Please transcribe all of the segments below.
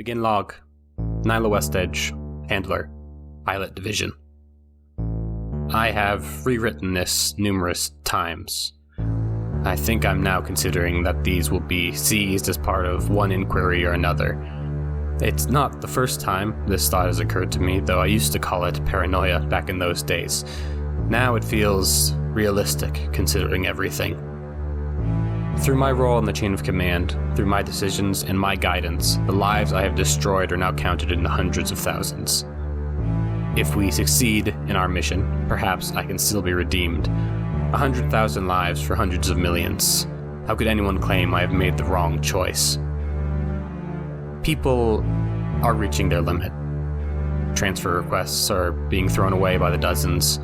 Begin log. Nyla Westedge, Handler, Pilot Division. I have rewritten this numerous times. I think I'm now considering that these will be seized as part of one inquiry or another. It's not the first time this thought has occurred to me, though I used to call it paranoia back in those days. Now it feels realistic, considering everything. Through my role in the chain of command, through my decisions and my guidance, the lives I have destroyed are now counted in the hundreds of thousands. If we succeed in our mission, perhaps I can still be redeemed. 100,000 lives for hundreds of millions. How could anyone claim I have made the wrong choice? People are reaching their limit. Transfer requests are being thrown away by the dozens.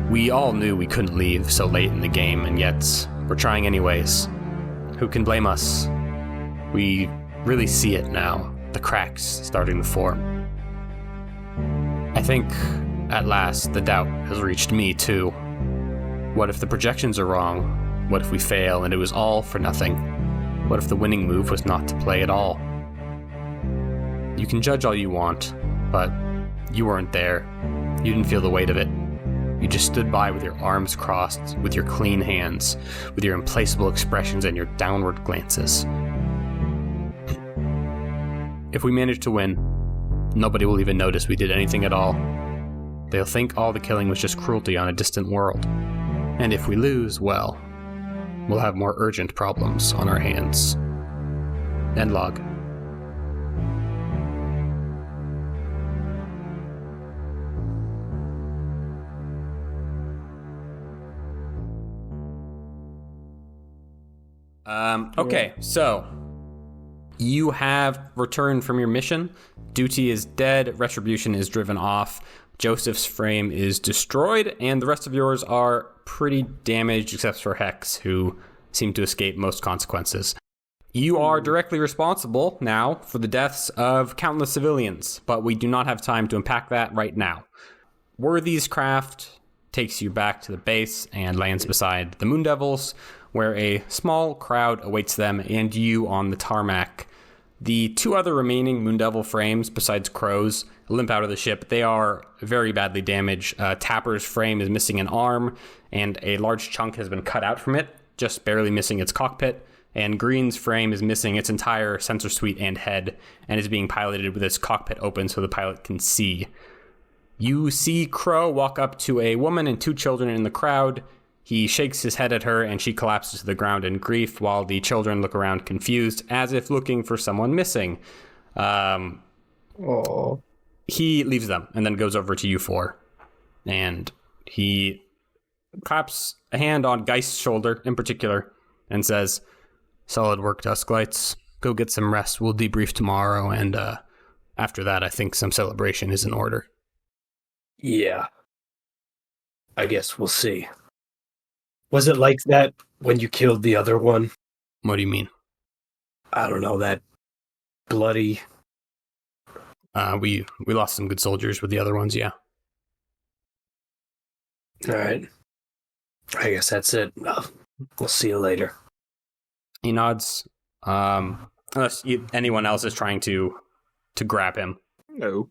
We all knew we couldn't leave so late in the game, and yet we're trying anyways. Who can blame us? We really see it now, the cracks starting to form. I think, at last, the doubt has reached me too. What if the projections are wrong? What if we fail and it was all for nothing? What if the winning move was not to play at all? You can judge all you want, but you weren't there. You didn't feel the weight of it. You just stood by with your arms crossed, with your clean hands, with your implacable expressions and your downward glances. If we manage to win, nobody will even notice we did anything at all. They'll think all the killing was just cruelty on a distant world. And if we lose, well, we'll have more urgent problems on our hands. End log. Okay, so you have returned from your mission. Duty is dead, Retribution is driven off, Joseph's frame is destroyed, and the rest of yours are pretty damaged except for Hex, who seemed to escape most consequences. You are directly responsible now for the deaths of countless civilians, but we do not have time to unpack that right now. Worthy's craft takes you back to the base and lands beside the Moon Devils, where a small crowd awaits them and you on the tarmac. The two other remaining Moon Devil frames, besides Crow's, limp out of the ship. They are very badly damaged. Tapper's frame is missing an arm, and a large chunk has been cut out from it, just barely missing its cockpit. And Green's frame is missing its entire sensor suite and head, and is being piloted with its cockpit open so the pilot can see. You see Crow walk up to a woman and two children in the crowd. He shakes his head at her, and she collapses to the ground in grief, while the children look around confused, as if looking for someone missing. He leaves them, and then goes over to you four. And he claps a hand on Geist's shoulder, in particular, and says, "Solid work, Dusklights. Go get some rest. We'll debrief tomorrow, and after that, I think some celebration is in order." Yeah. I guess we'll see. Was it like that when you killed the other one? What do you mean? I don't know, that bloody... We lost some good soldiers with the other ones, yeah. Alright. I guess that's it. We'll see you later. He nods. Unless anyone else is trying to grab him. No.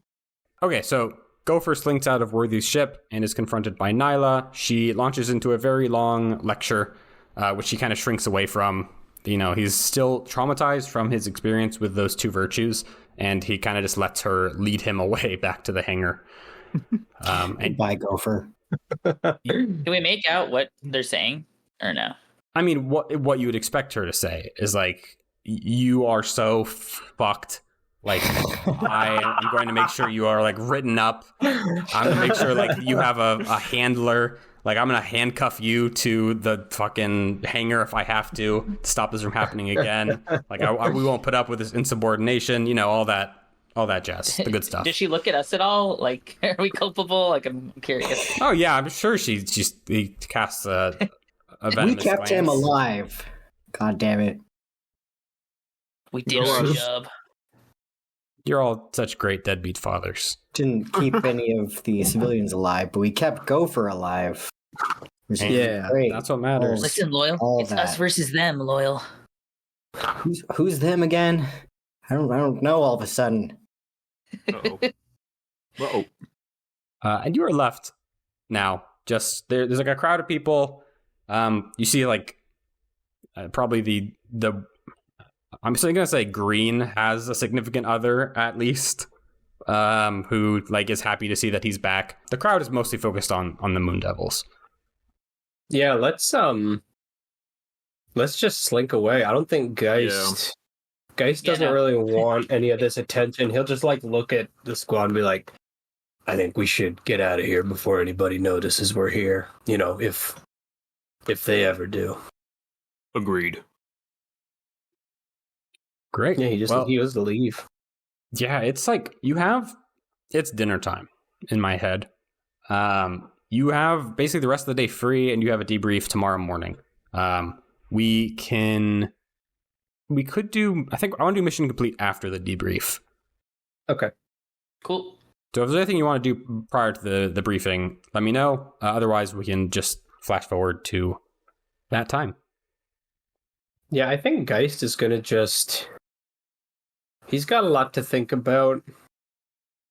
Okay, so Gopher slinks out of Worthy's ship and is confronted by Nyla. She launches into a very long lecture, which he kind of shrinks away from. You know, he's still traumatized from his experience with those two virtues, and he kind of just lets her lead him away back to the hangar. Bye, Gopher. Can we make out what they're saying, or no? I mean, what you would expect her to say is like, "You are so fucked. Like, I am going to make sure you are, like, written up. I'm going to make sure, like, you have a handler. Like, I'm going to handcuff you to the fucking hangar if I have to stop this from happening again. Like, we won't put up with this insubordination, you know, all that jazz, the good stuff." Does she look at us at all? Like, are we culpable? Like, I'm curious. Oh, yeah, I'm sure he casts a venomous We kept glance. him alive. God damn it. We did our job. You're all such great deadbeat fathers. Didn't keep any of the civilians alive, but we kept Gopher alive. Which is Yeah, great. that's what matters. Listen, Loyal. All It's that. us versus them, Loyal. Who's them again? I don't know all of a sudden. Uh-oh. Uh-oh. And you are left now. Just there's like a crowd of people. You see like probably the I'm still gonna say Green has a significant other at least, who like is happy to see that he's back. The crowd is mostly focused on the Moon Devils. Yeah, let's just slink away. I don't think Geist doesn't really want any of this attention. He'll just like look at the squad and be like, I think we should get out of here before anybody notices we're here. You know, if they ever do. Agreed. Great. Yeah, he was to leave. Yeah, it's like it's dinner time in my head. You have basically the rest of the day free, and you have a debrief tomorrow morning. We could do. I want to do mission complete after the debrief. Okay. Cool. So if there's anything you want to do prior to the briefing, let me know. Otherwise, we can just flash forward to that time. Yeah, I think Geist is gonna he's got a lot to think about.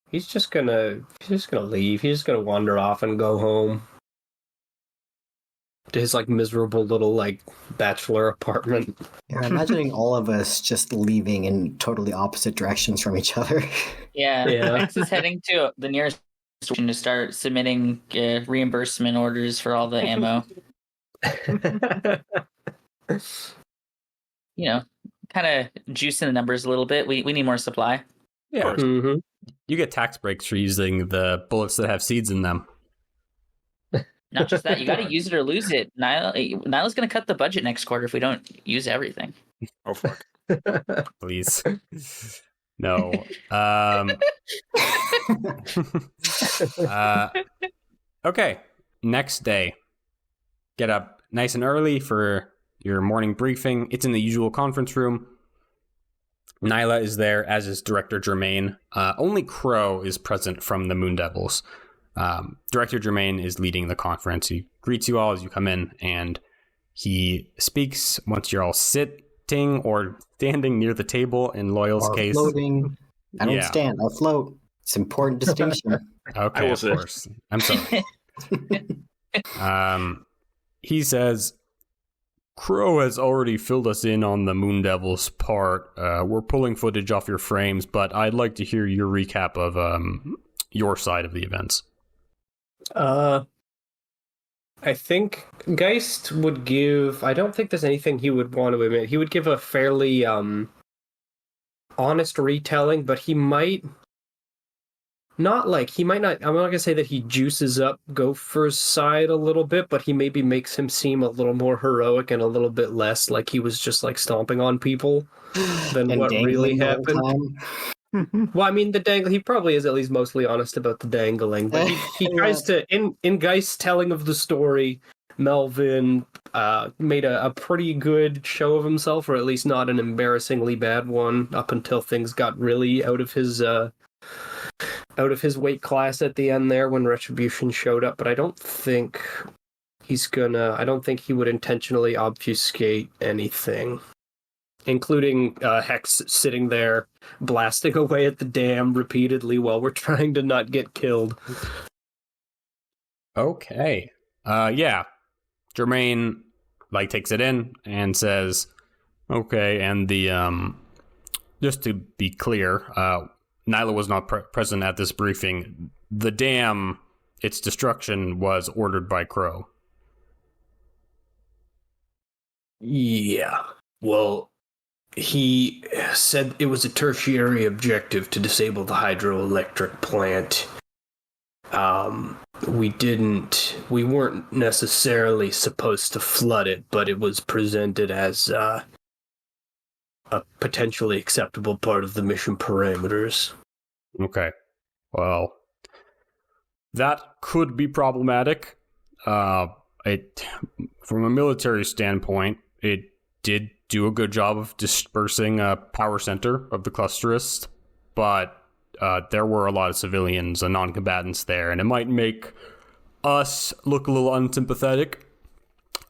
He's just gonna leave. He's just gonna wander off and go home to his like miserable little like bachelor apartment. Yeah, imagining all of us just leaving in totally opposite directions from each other. Yeah. Yeah. Max is heading to the nearest station to start submitting reimbursement orders for all the ammo. You know, kind of juicing the numbers a little bit. We need more supply. Yeah. Mm-hmm. You get tax breaks for using the bullets that have seeds in them. Not just that, you got to use it or lose it. Nyla's going to cut the budget next quarter if we don't use everything. Oh, fuck. Please. No. Okay. Next day. Get up nice and early for your morning briefing. It's in the usual conference room. Nyla is there, as is Director Germain. Only Crow is present from the Moon Devils. Director Germain is leading the conference. He greets you all as you come in, and he speaks once you're all sitting or standing near the table in Loyal's Or case. floating. I don't Yeah. stand. I float. It's an important distinction. Okay, I will of sit. course. I'm sorry. He says, Crow has already filled us in on the Moon Devil's part. We're pulling footage off your frames, but I'd like to hear your recap of your side of the events. I think Geist would give. I don't think there's anything he would want to admit. He would give a fairly honest retelling, but he might not. I'm not gonna say that he juices up Gopher's side a little bit, but he maybe makes him seem a little more heroic and a little bit less like he was just like stomping on people than And what really dangling all the happened. time. Well, I mean, the dangle. He probably is at least mostly honest about the dangling, but he tries to. In Geist's telling of the story, Melvin made a pretty good show of himself, or at least not an embarrassingly bad one, up until things got really out of his weight class at the end there when Retribution showed up. But I don't think I don't think he would intentionally obfuscate anything. Including Hex sitting there blasting away at the dam repeatedly while we're trying to not get killed. Okay. Yeah. Germain takes it in and says, okay, and the just to be clear, Nyla was not present at this briefing. The dam, its destruction was ordered by Crow. Yeah. Well, he said it was a tertiary objective to disable the hydroelectric plant. We weren't necessarily supposed to flood it, but it was presented as a potentially acceptable part of the mission parameters. Okay. Well, that could be problematic. From a military standpoint, it did do a good job of dispersing a power center of the clusterist, but there were a lot of civilians and non-combatants there, and it might make us look a little unsympathetic.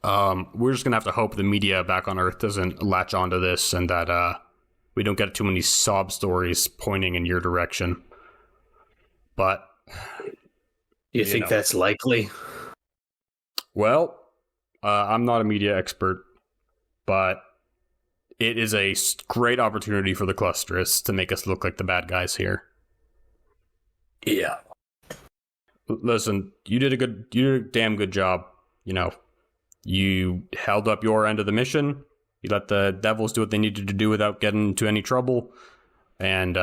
We're just going to have to hope the media back on Earth doesn't latch onto this and that we don't get too many sob stories pointing in your direction. But You think know. that's likely? Well, I'm not a media expert, but it is a great opportunity for the Clusterists to make us look like the bad guys here. Yeah. Listen, you did a damn good job. You know, you held up your end of the mission. You let the devils do what they needed to do without getting into any trouble. And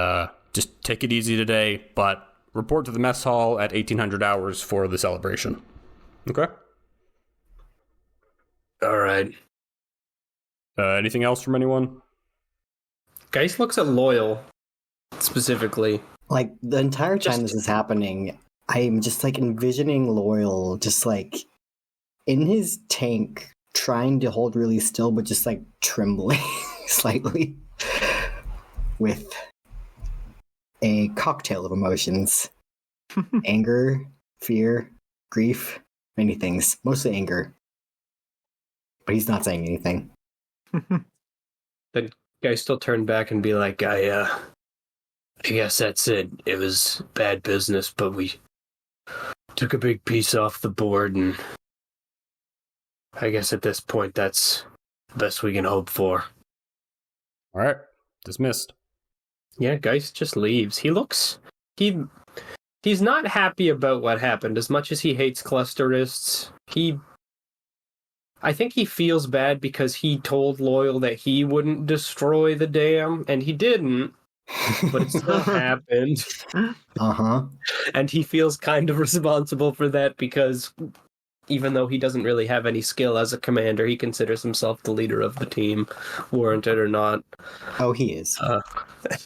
just take it easy today, but report to the mess hall at 1800 hours for the celebration. Okay? All right. Anything else from anyone? Geist looks at Loyal specifically. Like, the entire time this is happening, I'm just, like, envisioning Loyal just, like, in his tank, trying to hold really still, but just, like, trembling slightly with a cocktail of emotions. Anger, fear, grief, many things. Mostly anger. But he's not saying anything. The guy still turned back and be like, I guess that's it. It was bad business, but we took a big piece off the board, and I guess at this point that's the best we can hope for. All right. Dismissed. Yeah, Geist just leaves. He's not happy about what happened. As much as he hates Clusterists, I think he feels bad because he told Loyal that he wouldn't destroy the dam, and he didn't, but it still happened. Uh-huh. And he feels kind of responsible for that because even though he doesn't really have any skill as a commander, he considers himself the leader of the team, warranted or not. Oh, he is.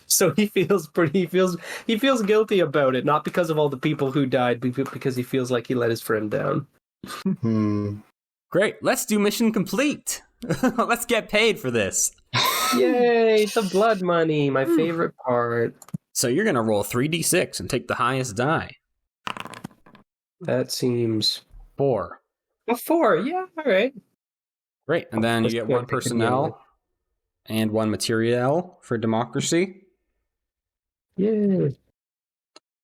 So he feels guilty about it, not because of all the people who died, but because he feels like he let his friend down. Great. Let's do mission complete. Let's get paid for this. Yay, the blood money, my favorite part. So you're going to roll 3d6 and take the highest die. That seems 4. a 4. Yeah, all right. Great. And then you get 1 personnel and 1 materiel for democracy. Yeah.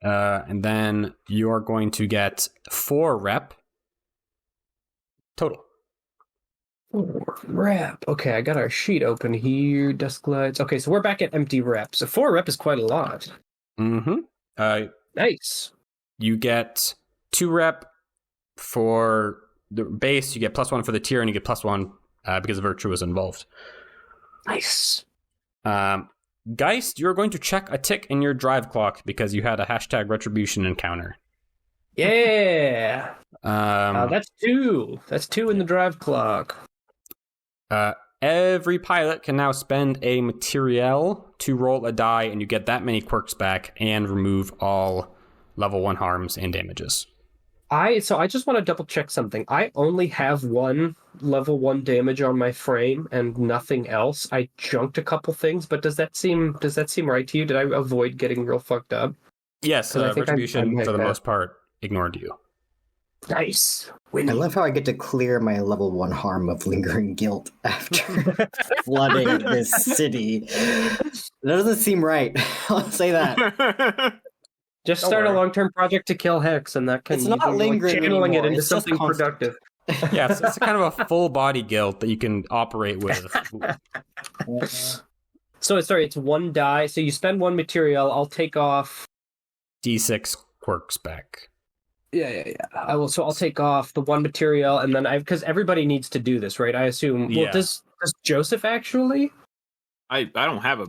And then you're going to get 4 rep total. 4 rep. Okay, I got our sheet open here. Dusklights. Okay, so we're back at empty rep. So 4 rep is quite a lot. Mm-hmm. Nice. You get 2 rep for the base. You get +1 for the tier, and you get +1 because Virtue is involved. Nice. Geist, you're going to check a tick in your drive clock because you had a #retribution encounter. Yeah. That's 2. That's 2 in the drive clock. Every pilot can now spend a materiel to roll a die, and you get that many quirks back and remove all level 1 harms and damages. I just want to double check something. I only have 1 level 1 damage on my frame and nothing else. I junked a couple things, but does that seem right to you? Did I avoid getting real fucked up? Yes, I think Retribution I'm for the that. most part ignored you. Nice. I Winning. love how I get to clear my level 1 harm of lingering guilt after flooding this city. That doesn't seem right. I'll say that. Just Don't start worry. a long-term project to kill Hex, and that can It's not you can, lingering channeling it anymore. into It's just something constant. productive. Yeah, it's kind of a full body guilt that you can operate with. So sorry, it's 1 die. So you spend 1 material. I'll take off. D6 quirks back. Yeah. I will. So I'll take off the 1 material, and then because everybody needs to do this, right? I assume. Well, Yeah. does Joseph actually? I don't have a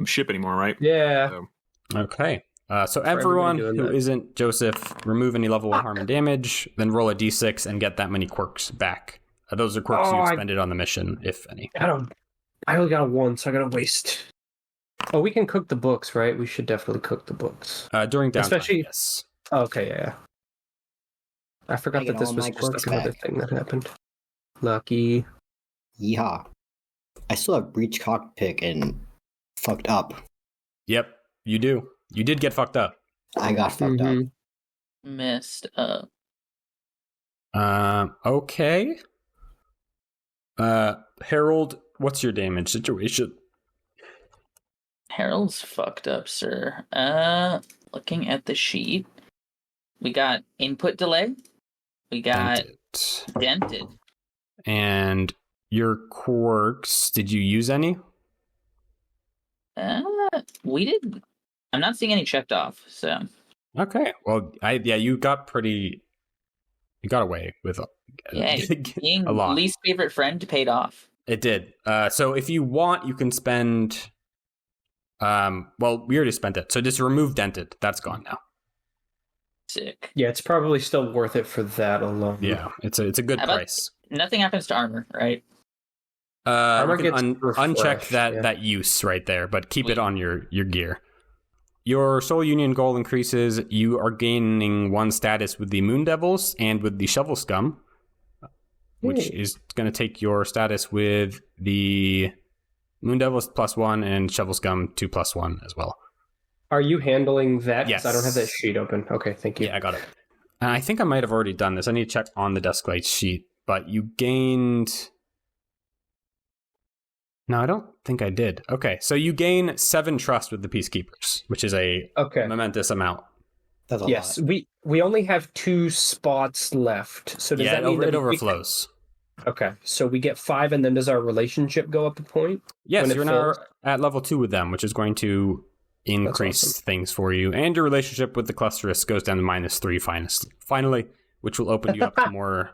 ship anymore, right? Yeah. So, Okay. So everybody everyone doing who that. isn't Joseph, remove any level 1 harm and damage, then roll a d6 and get that many quirks back. Those are quirks you I expended on the mission, if any. I only got a 1, so I gotta waste. Oh, we can cook the books, right? We should definitely cook the books. During downtime, Especially- yes. Oh, okay, yeah. I forgot I get that this all was my just quirks like another back. thing that happened. Lucky. Yeehaw. I still have breach cockpit and fucked up. Yep, you do. You did get fucked up. I got fucked up. Mhm. Messed up. Okay. Harold, what's your damage situation? Harold's fucked up, sir. Looking at the sheet, we got input delay. We got dented. And your quirks, did you use any? We did. I'm not seeing any checked off, so. Okay. Well, you got away with being a lot. Least favorite friend paid off. It did. So if you want, you can spend. Well, we already spent it, so just remove dented. That's gone now. Sick. Yeah, it's probably still worth it for that alone. Yeah, it's a good price. Nothing happens to armor, right? Armor gets uncheck refreshed, that use right there, but keep it on your gear. Your Soul Union goal increases. You are gaining 1 status with the Moon Devils and with the Shovel Scum, which is going to take your status with the Moon Devils +1 and Shovel Scum 2+1 as well. Are you handling that? Yes. I don't have that sheet open. Okay, thank you. Yeah, I got it. I think I might have already done this. I need to check on the Dusklights sheet, but you gained... No, I don't think I did. Okay, so you gain 7 trust with the Peacekeepers, which is a momentous amount. That's a Yes, lot. we only have 2 spots left. So does that mean it overflows. Okay, so we get 5, and then does our relationship go up a point? Yes, you're now at level 2 with them, which is going to increase things for you. And your relationship with the Clusterist goes down to -3 finally, which will open you up to more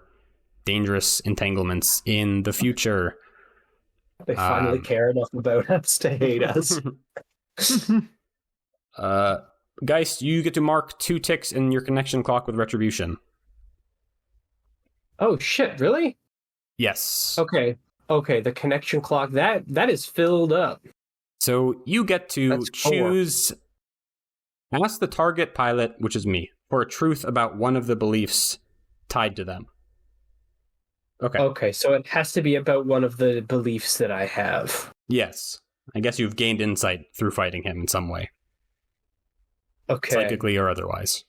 dangerous entanglements in the future. They finally care enough about us to hate us. Geist, you get to mark 2 ticks in your connection clock with Retribution. Oh shit, really? Yes. Okay, the connection clock, that is filled up. So you get to choose... Ask the target pilot, which is me, for a truth about one of the beliefs tied to them. Okay, so it has to be about one of the beliefs that I have. Yes. I guess you've gained insight through fighting him in some way. Okay. Psychically or otherwise.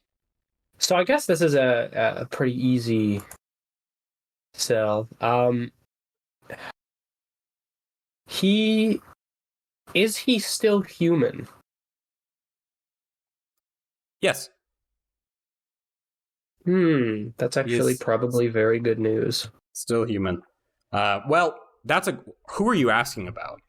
So I guess this is a pretty easy sell. Is he still human? Yes. That's actually probably very good news. Still human. Well, who are you asking about?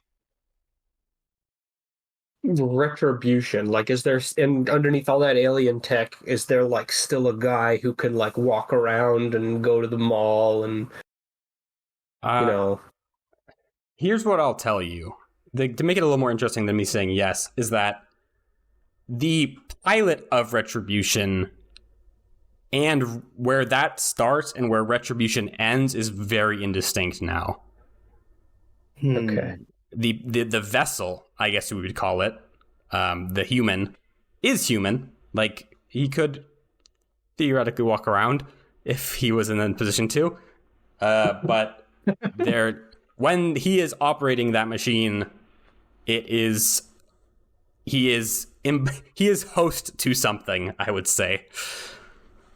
Retribution. Like, is there, and underneath all that alien tech, is there like still a guy who can like walk around and go to the mall and Here's what I'll tell you. To make it a little more interesting than me saying yes, is that the pilot of Retribution and where that starts and where Retribution ends is very indistinct now. Okay. The vessel, I guess we would call it, the human, is human. Like, he could theoretically walk around if he was in a position to. But when he is operating that machine, he is host to something, I would say.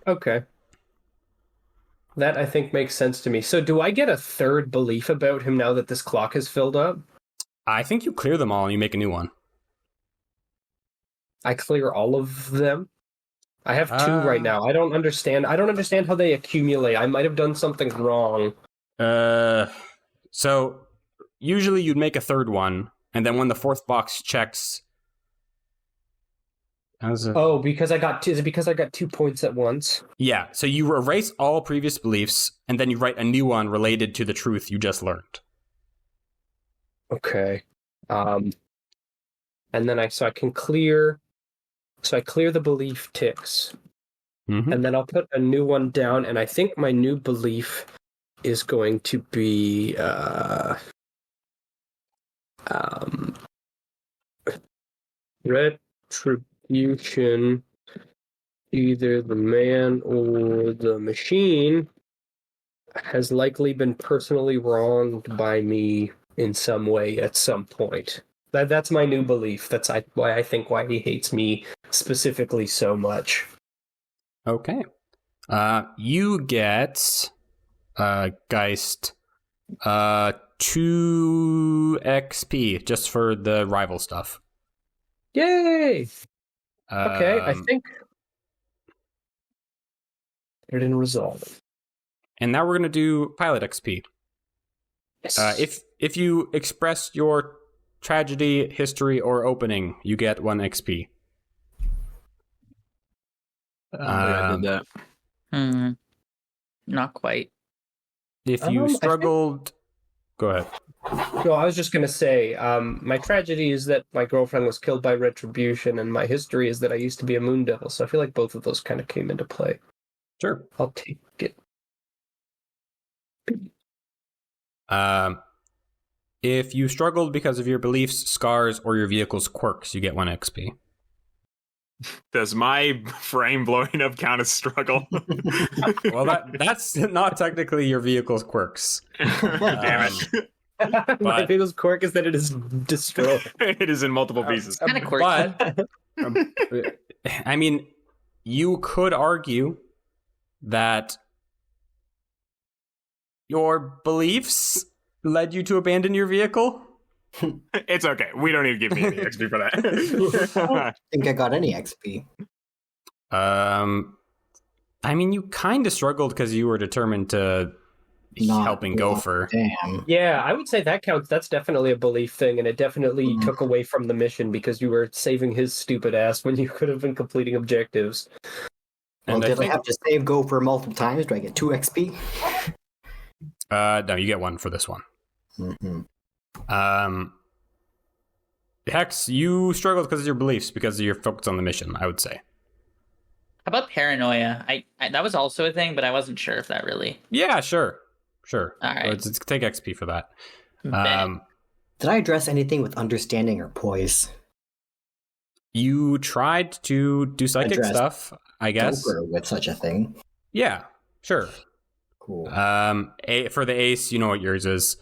Okay. That I think makes sense to me. So do I get a third belief about him now that this clock is filled up? I think you clear them all and you make a new one. I clear all of them? I have 2 right now. I don't understand how they accumulate. I might have done something wrong. So usually you'd make a third one, and then when the 4th box checks... because I got 2. Is it because I got 2 points at once? Yeah. So you erase all previous beliefs, and then you write a new one related to the truth you just learned. Okay. And then I can clear. So I clear the belief ticks, and then I'll put a new one down. And I think my new belief is going to be retribution. Either the man or the machine has likely been personally wronged by me in some way at some point. That's my new belief. That's why he hates me specifically so much. Okay. You get Geist 2 XP just for the rival stuff. Yay! Okay, I think it didn't resolve. And now we're going to do pilot XP. Yes. If you express your tragedy, history, or opening, you get 1 XP. I did that. Not quite. If you struggled, go ahead. No, I was just going to say, my tragedy is that my girlfriend was killed by retribution, and my history is that I used to be a moon devil, so I feel like both of those kind of came into play. Sure. I'll take it. If you struggled because of your beliefs, scars, or your vehicle's quirks, you get 1 XP. Does my frame blowing up count as struggle? Well, that's not technically your vehicle's quirks. Damn it. My biggest quirk is that it is destroyed. It is in multiple pieces. Kind of quirky. But, I mean, you could argue that your beliefs led you to abandon your vehicle. It's okay. We don't need to give me any XP for that. I don't think I got any XP. I mean, you kind of struggled because you were determined to helping Gopher. Damn. Yeah, I would say that counts. That's definitely a belief thing, and it definitely took away from the mission because you were saving his stupid ass when you could have been completing objectives. Well, And did I have to save Gopher multiple times? Do I get 2 XP? No, you get 1 for this one. Mm-hmm. Hex, you struggled because of your beliefs, because of your focus on the mission, I would say. How about paranoia? I that was also a thing, but I wasn't sure if that really. Yeah, sure. All right. Let's take XP for that. Bet. Did I address anything with understanding or poise? You tried to do psychic Address stuff, I guess. Gopher with such a thing. Yeah, sure. Cool. For the ace, you know what yours is.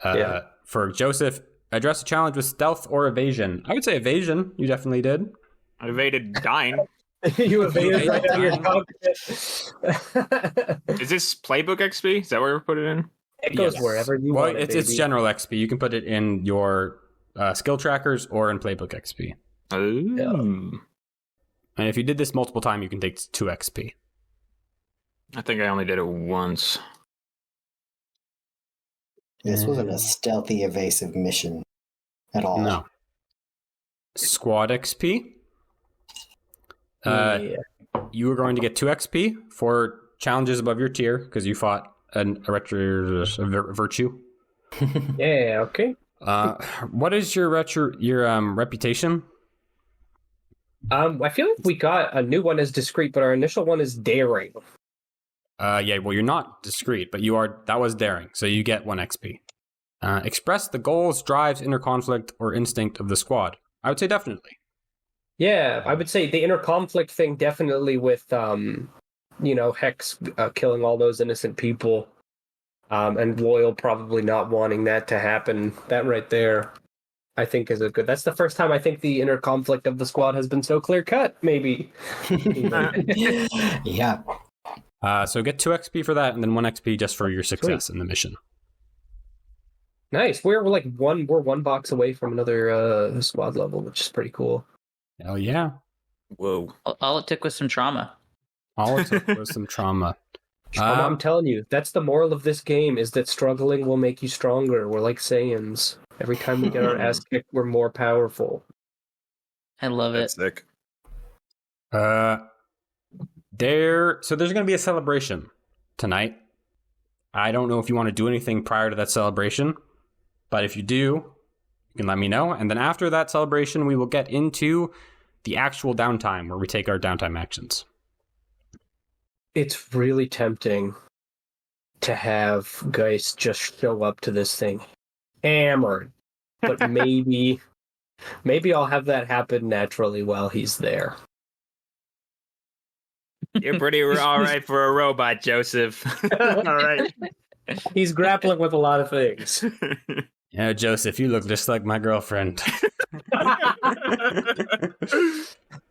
Yeah. For Joseph, address a challenge with stealth or evasion. I would say evasion. You definitely did. I evaded dying. You evaded right out of your cockpit. Is this playbook XP? Is that where we put it in? It goes Yes. wherever you Well, want it, it's baby. general XP. You can put it in your skill trackers or in playbook XP. Oh. And if you did this multiple times, you can take 2 XP. I think I only did it once. This wasn't a stealthy, evasive mission at all. No. Squad XP. Yeah. You are going to get 2 XP for challenges above your tier because you fought a virtue. Yeah, okay. What is your reputation? I feel like we got a new one as discreet, but our initial one is daring. Yeah, well, you're not discreet, but that was daring, so you get 1 XP. Express the goals, drives, inner conflict, or instinct of the squad. I would say definitely. Yeah, I would say the inner conflict thing definitely with, Hex killing all those innocent people, and Loyal probably not wanting that to happen. That right there, I think, is a good. That's the first time I think the inner conflict of the squad has been so clear cut. Maybe. Yeah. So get 2 XP for that, and then 1 XP just for your success in the mission. Nice. We're one box away from another squad level, which is pretty cool. Hell yeah! Whoa. All it took was some trauma. All it took was some trauma. I'm telling you, that's the moral of this game: is that struggling will make you stronger. We're like Saiyans. Every time we get our ass kicked, we're more powerful. I love That's it. sick. So there's going to be a celebration tonight. I don't know if you want to do anything prior to that celebration, but if you do, you can let me know. And then after that celebration, we will get into the actual downtime where we take our downtime actions. It's really tempting to have Geist just show up to this thing hammered, but maybe I'll have that happen naturally while he's there. You're pretty all right for a robot, Joseph. All right. He's grappling with a lot of things. Yeah, Joseph, you look just like my girlfriend. A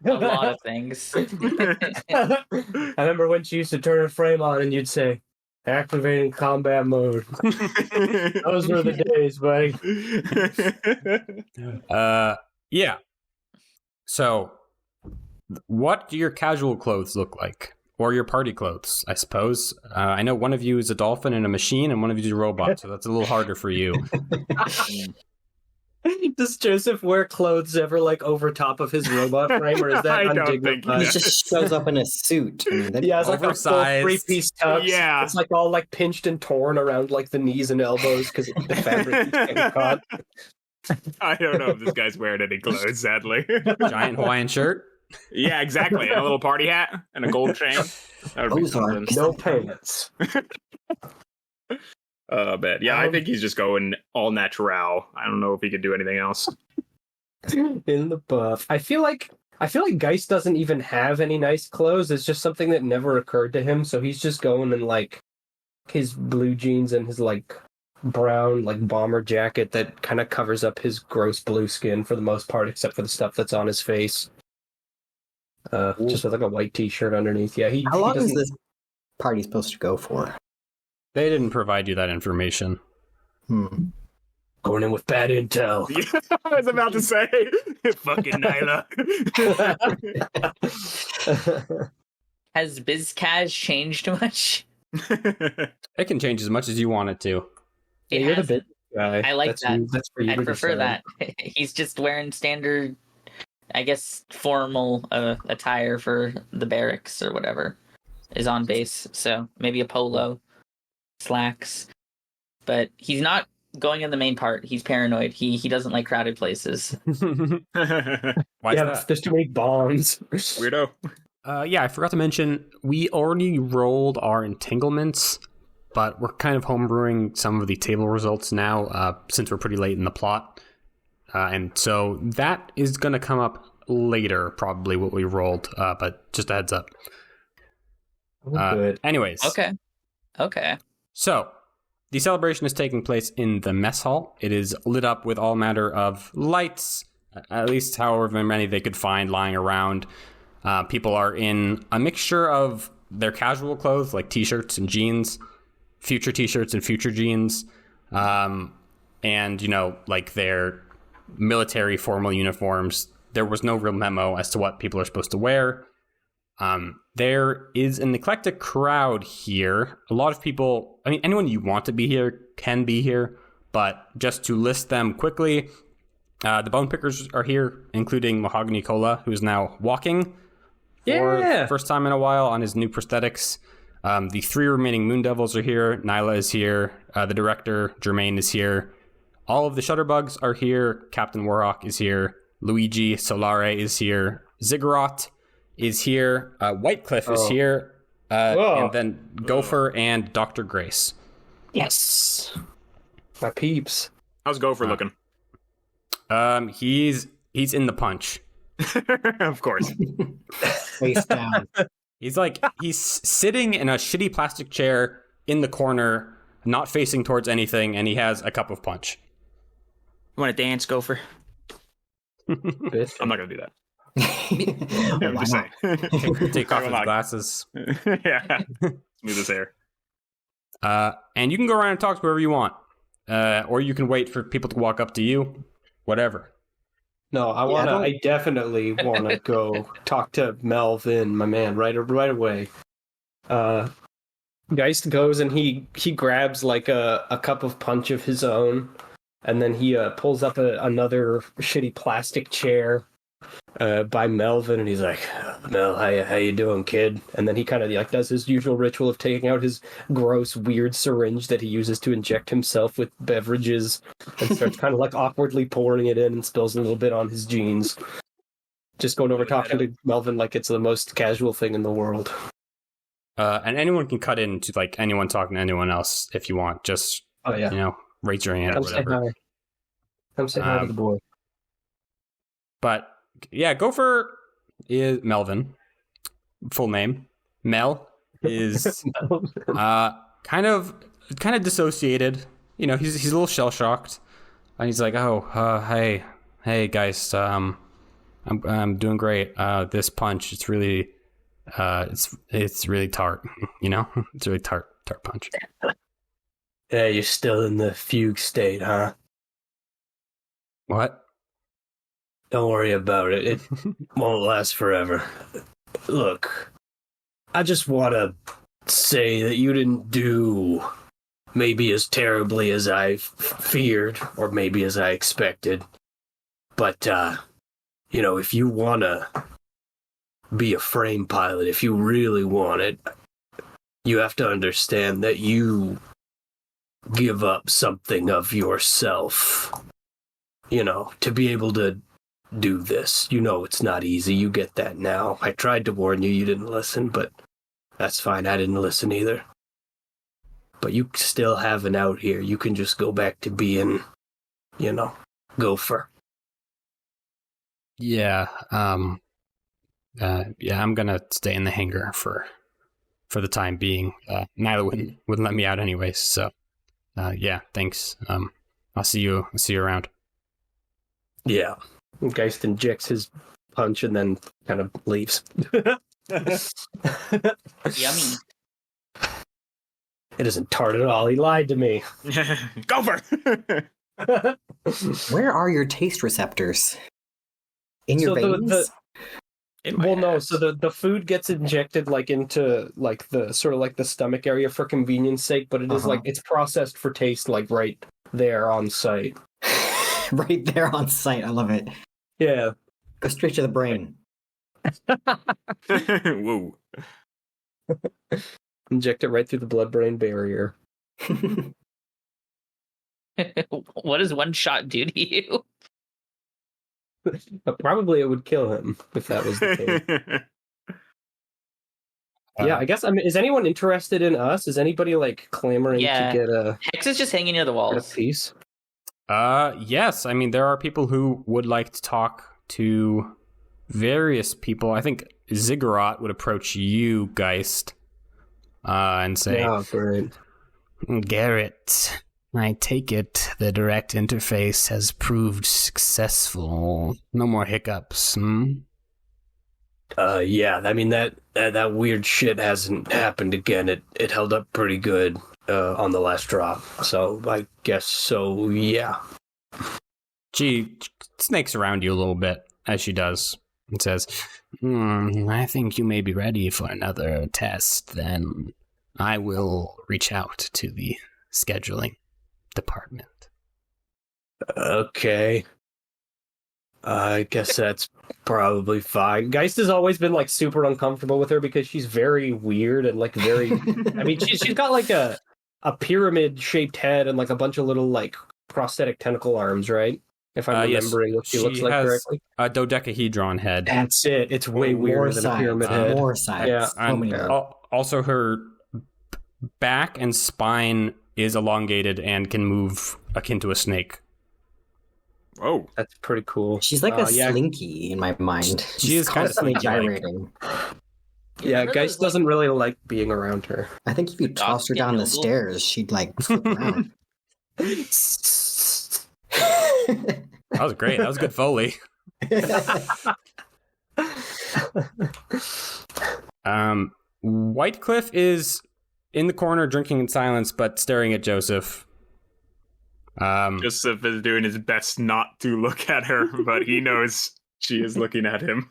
lot of things. I remember when she used to turn her frame on and you'd say, activating combat mode. Those were the days, buddy. Yeah. So, what do your casual clothes look like? Or your party clothes, I suppose. I know one of you is a dolphin and a machine, and one of you is a robot, so that's a little harder for you. Does Joseph wear clothes ever like over top of his robot frame, or is that I don't think undignified? He just shows up in a suit. I mean, Yeah, it's like a full Oversized. three-piece tux. Yeah. It's like all like pinched and torn around like the knees and elbows because the fabric keeps getting caught. I don't know if this guy's wearing any clothes, sadly. Giant Hawaiian shirt. Yeah, exactly. And a little party hat and a gold chain. That would be Ozark. something. No pants. But yeah, I think he's just going all natural. I don't know if he could do anything else. In the buff. I feel like Geist doesn't even have any nice clothes. It's just something that never occurred to him, so he's just going in like his blue jeans and his like brown like bomber jacket that kind of covers up his gross blue skin for the most part, except for the stuff that's on his face. Just with like a white t-shirt underneath. Yeah, How long is this party supposed to go for? They didn't provide you that information. Going in with bad intel. I was about to say, fucking Nyla. Has BizCaz changed much? It can change as much as you want it to. Yeah, It you're the has. bit guy. I like that. That's for you I to prefer decide. that. He's just wearing standard, I guess, formal attire for the barracks or whatever is on base. So maybe a polo, slacks. But he's not going in the main part. He's paranoid. He doesn't like crowded places. Why is Yeah, that? there's too many bonds. Weirdo. Yeah, I forgot to mention, we already rolled our entanglements, but we're kind of homebrewing some of the table results now, since we're pretty late in the plot. And so that is going to come up later, probably what we rolled, but just a heads up. Good. Anyways. Okay. So, the celebration is taking place in the mess hall. It is lit up with all manner of lights, at least however many they could find lying around. People are in a mixture of their casual clothes, like t-shirts and jeans, future t-shirts and future jeans, and, you know, like their military formal uniforms. There was no real memo as to what people are supposed to wear. There is an eclectic crowd here. A lot of people, I mean, anyone you want to be here can be here, but just to list them quickly, the Bone Pickers are here, including Mahogany Cola, who is now walking for the first time in a while on his new prosthetics. The 3 remaining Moon Devils are here. Nyla is here. The director, Jermaine, is here. All of the Shutterbugs are here. Captain Warhawk is here. Luigi Solare is here. Ziggurat is here. Whitecliff is here. And then Gopher and Dr. Grace. Yes. My peeps. How's Gopher looking? He's in the punch. Of course. Face down. He's sitting in a shitty plastic chair in the corner, not facing towards anything, and he has a cup of punch. Want to dance, Gopher? I'm not going to do that. I'm Why just not? saying. Take off his Like- glasses. Yeah. Smooth as hair. And you can go around and talk to whoever you want. Or you can wait for people to walk up to you. Whatever. No, I definitely want to go talk to Melvin, my man, right away. Geist goes and he grabs like a cup of punch of his own, and then he pulls up another shitty plastic chair by Melvin, and he's like, "Mel, how you doing, kid?" And then he kind of like does his usual ritual of taking out his gross, weird syringe that he uses to inject himself with beverages, and starts kind of like awkwardly pouring it in and spills a little bit on his jeans. Just going over talking to Melvin like it's the most casual thing in the world. And anyone can cut into like anyone talking to anyone else if you want. Just Oh yeah, you know, raise your hand come or say whatever. hi. Come say hi to the boy. But yeah, Gopher is Melvin. Full name Mel is kind of dissociated. You know, he's a little shell shocked, and he's like, "Oh, hey guys, I'm doing great. This punch, it's really, it's really tart. You know, it's really tart punch." Yeah, you're still in the fugue state, huh? What? Don't worry about it. It won't last forever. Look, I just want to say that you didn't do maybe as terribly as I feared, or maybe as I expected. But, if you want to be a frame pilot, if you really want it, you have to understand that you give up something of yourself, to be able to do this. It's not easy. You get that now. I tried to warn you. You didn't listen, but that's fine. I didn't listen either. But you still have an out here. You can just go back to being, gopher. Yeah. I'm gonna stay in the hangar for the time being. Nyla wouldn't let me out anyways. So, thanks. I'll see you around. Yeah. Geist injects his punch and then kind of leaves. Yummy. It isn't tart at all. He lied to me. Gopher! Where are your taste receptors? In your veins? So the food gets injected into the sort of the stomach area for convenience sake, but it is it's processed for taste right there on site. Right there on site. I love it. Yeah. Go straight to the brain. Whoa. Inject it right through the blood-brain barrier. What does one shot do to you? Probably it would kill him if that was the case. Yeah, I guess. Is anyone interested in us? Is anybody clamoring to get a Hex is just hanging near the walls. piece? Yes. There are people who would like to talk to various people. I think Ziggurat would approach you, Geist, and say, "Yeah, great. Garrett, I take it the direct interface has proved successful. No more hiccups, Yeah. That weird shit hasn't happened again. It held up pretty good on the last drop. So I guess so. Yeah. She snakes around you a little bit, as she does, and says, I think you may be ready for another test. Then I will reach out to the scheduling department. Okay. I guess that's probably fine. Geist has always been super uncomfortable with her because she's very weird and very. She's got a pyramid shaped head and a bunch of little prosthetic tentacle arms, right? If I'm remembering what she looks like correctly. A dodecahedron head. That's it. It's way weirder than a pyramid head. More sides. Yeah. And also, her back and spine is elongated and can move akin to a snake. Oh, that's pretty cool. She's like a slinky in my mind. She is constantly kind of gyrating. Yeah, Geist doesn't really like being around her. I think if you tossed her down the stairs, she'd flip around. That was great. That was good Foley. Whitecliff is in the corner drinking in silence, but staring at Joseph. Joseph is doing his best not to look at her, but he knows she is looking at him.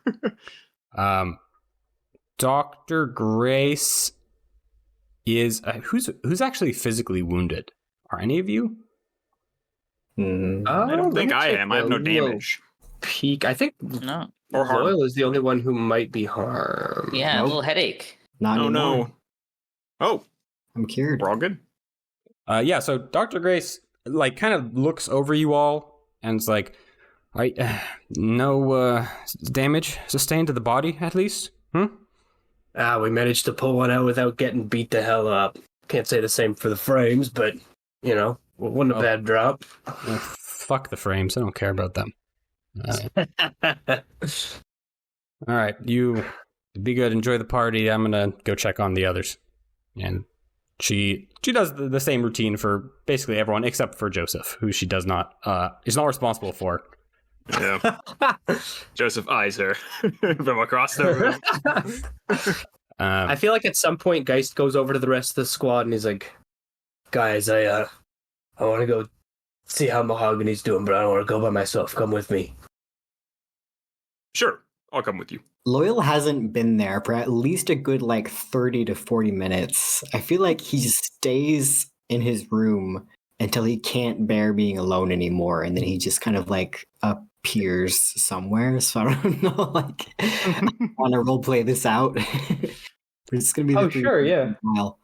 Dr. Grace is who's actually physically wounded? Are any of you? I don't think I am. I have no damage. Peak. I think No. Or harm. Loyal is the only one who might be harmed. Yeah, a little headache. Not Oh anymore. no. Oh, I'm cured. we're all good. So Dr. Grace kind of looks over you all and is like, right, no damage sustained to the body at least? We managed to pull one out without getting beat the hell up. Can't say the same for the frames, but wasn't a bad drop. Fuck the frames. I don't care about them. All right, you be good. Enjoy the party. I'm gonna go check on the others. And she does the same routine for basically everyone except for Joseph, who she does not is not responsible for. Yeah. Joseph eyes her from across the room. I feel like at some point Geist goes over to the rest of the squad and he's like, guys, I want to go see how Mahogany's doing, but I don't want to go by myself. Come with me. Sure, I'll come with you. Loyal hasn't been there for at least a good 30 to 40 minutes. I feel like he stays in his room until he can't bear being alone anymore, and then he just kind of appears somewhere. So I don't know, I want to role play this out. But it's gonna be sure, yeah. While.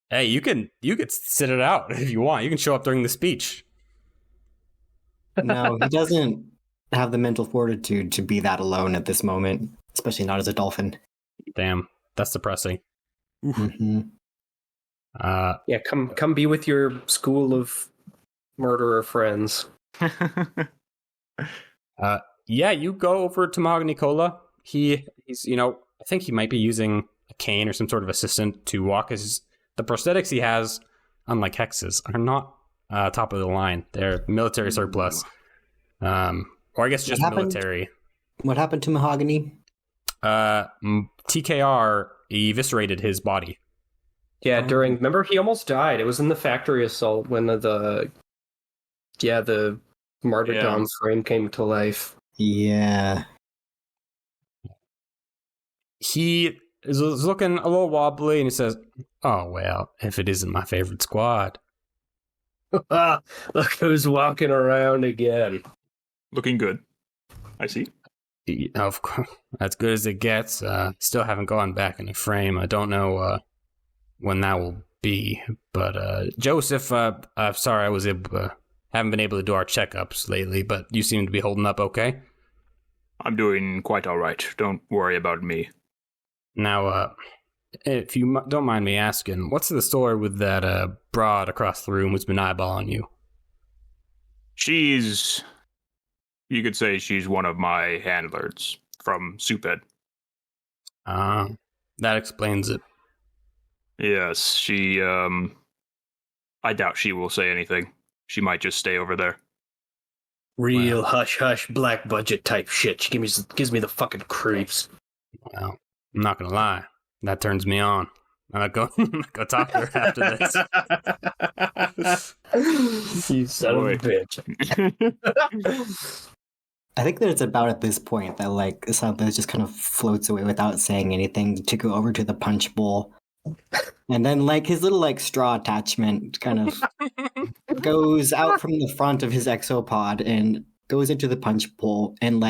Hey, you could sit it out if you want. You can show up during the speech. No, he doesn't have the mental fortitude to be that alone at this moment, especially not as a dolphin. Damn, that's depressing. Mm-hmm. Yeah, come be with your school of murderer friends. Yeah, you go over to Mahogany Cola. He's I think he might be using a cane or some sort of assistant to walk the prosthetics he has, unlike Hex's, are not top of the line. They're military surplus. Or I guess just military. What happened to Mahogany? TKR eviscerated his body. Yeah, remember he almost died. It was in the factory assault when the martyrdom frame came to life. Yeah. He is looking a little wobbly and he says, "Oh, well, if it isn't my favorite squad." Look who's walking around again. Looking good. I see. Of course, as good as it gets. Still haven't gone back in the frame. I don't know when that will be. But Joseph, I'm sorry haven't been able to do our checkups lately, but you seem to be holding up okay. I'm doing quite all right. Don't worry about me. Now, if you don't mind me asking, what's the story with that broad across the room who's been eyeballing you? You could say she's one of my handlers from Souphead. That explains it. Yes, she, I doubt she will say anything. She might just stay over there. Real hush-hush black budget type shit. She gives me the fucking creeps. Well, I'm not gonna lie. That turns me on. I'm gonna go talk to her after this. You son of a bitch. I think that it's about at this point that Sadler just kind of floats away without saying anything to go over to the punch bowl. And then his little straw attachment kind of goes out from the front of his exopod and goes into the punch bowl, and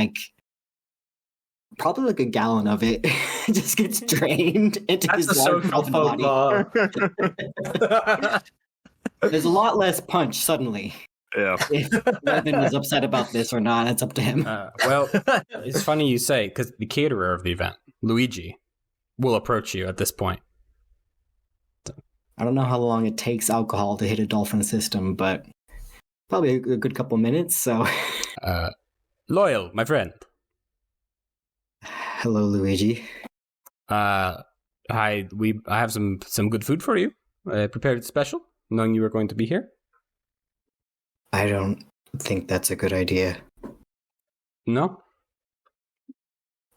probably a gallon of it just gets drained into his large body. There's a lot less punch suddenly. Yeah. If Levin is upset about this or not, it's up to him. Well, it's funny you say, because the caterer of the event, Luigi, will approach you at this point. I don't know how long it takes alcohol to hit a dolphin system, but probably a good couple minutes, so... Loyal, my friend. Hello, Luigi. I have some good food for you. I prepared it special, knowing you were going to be here. I don't think that's a good idea. No?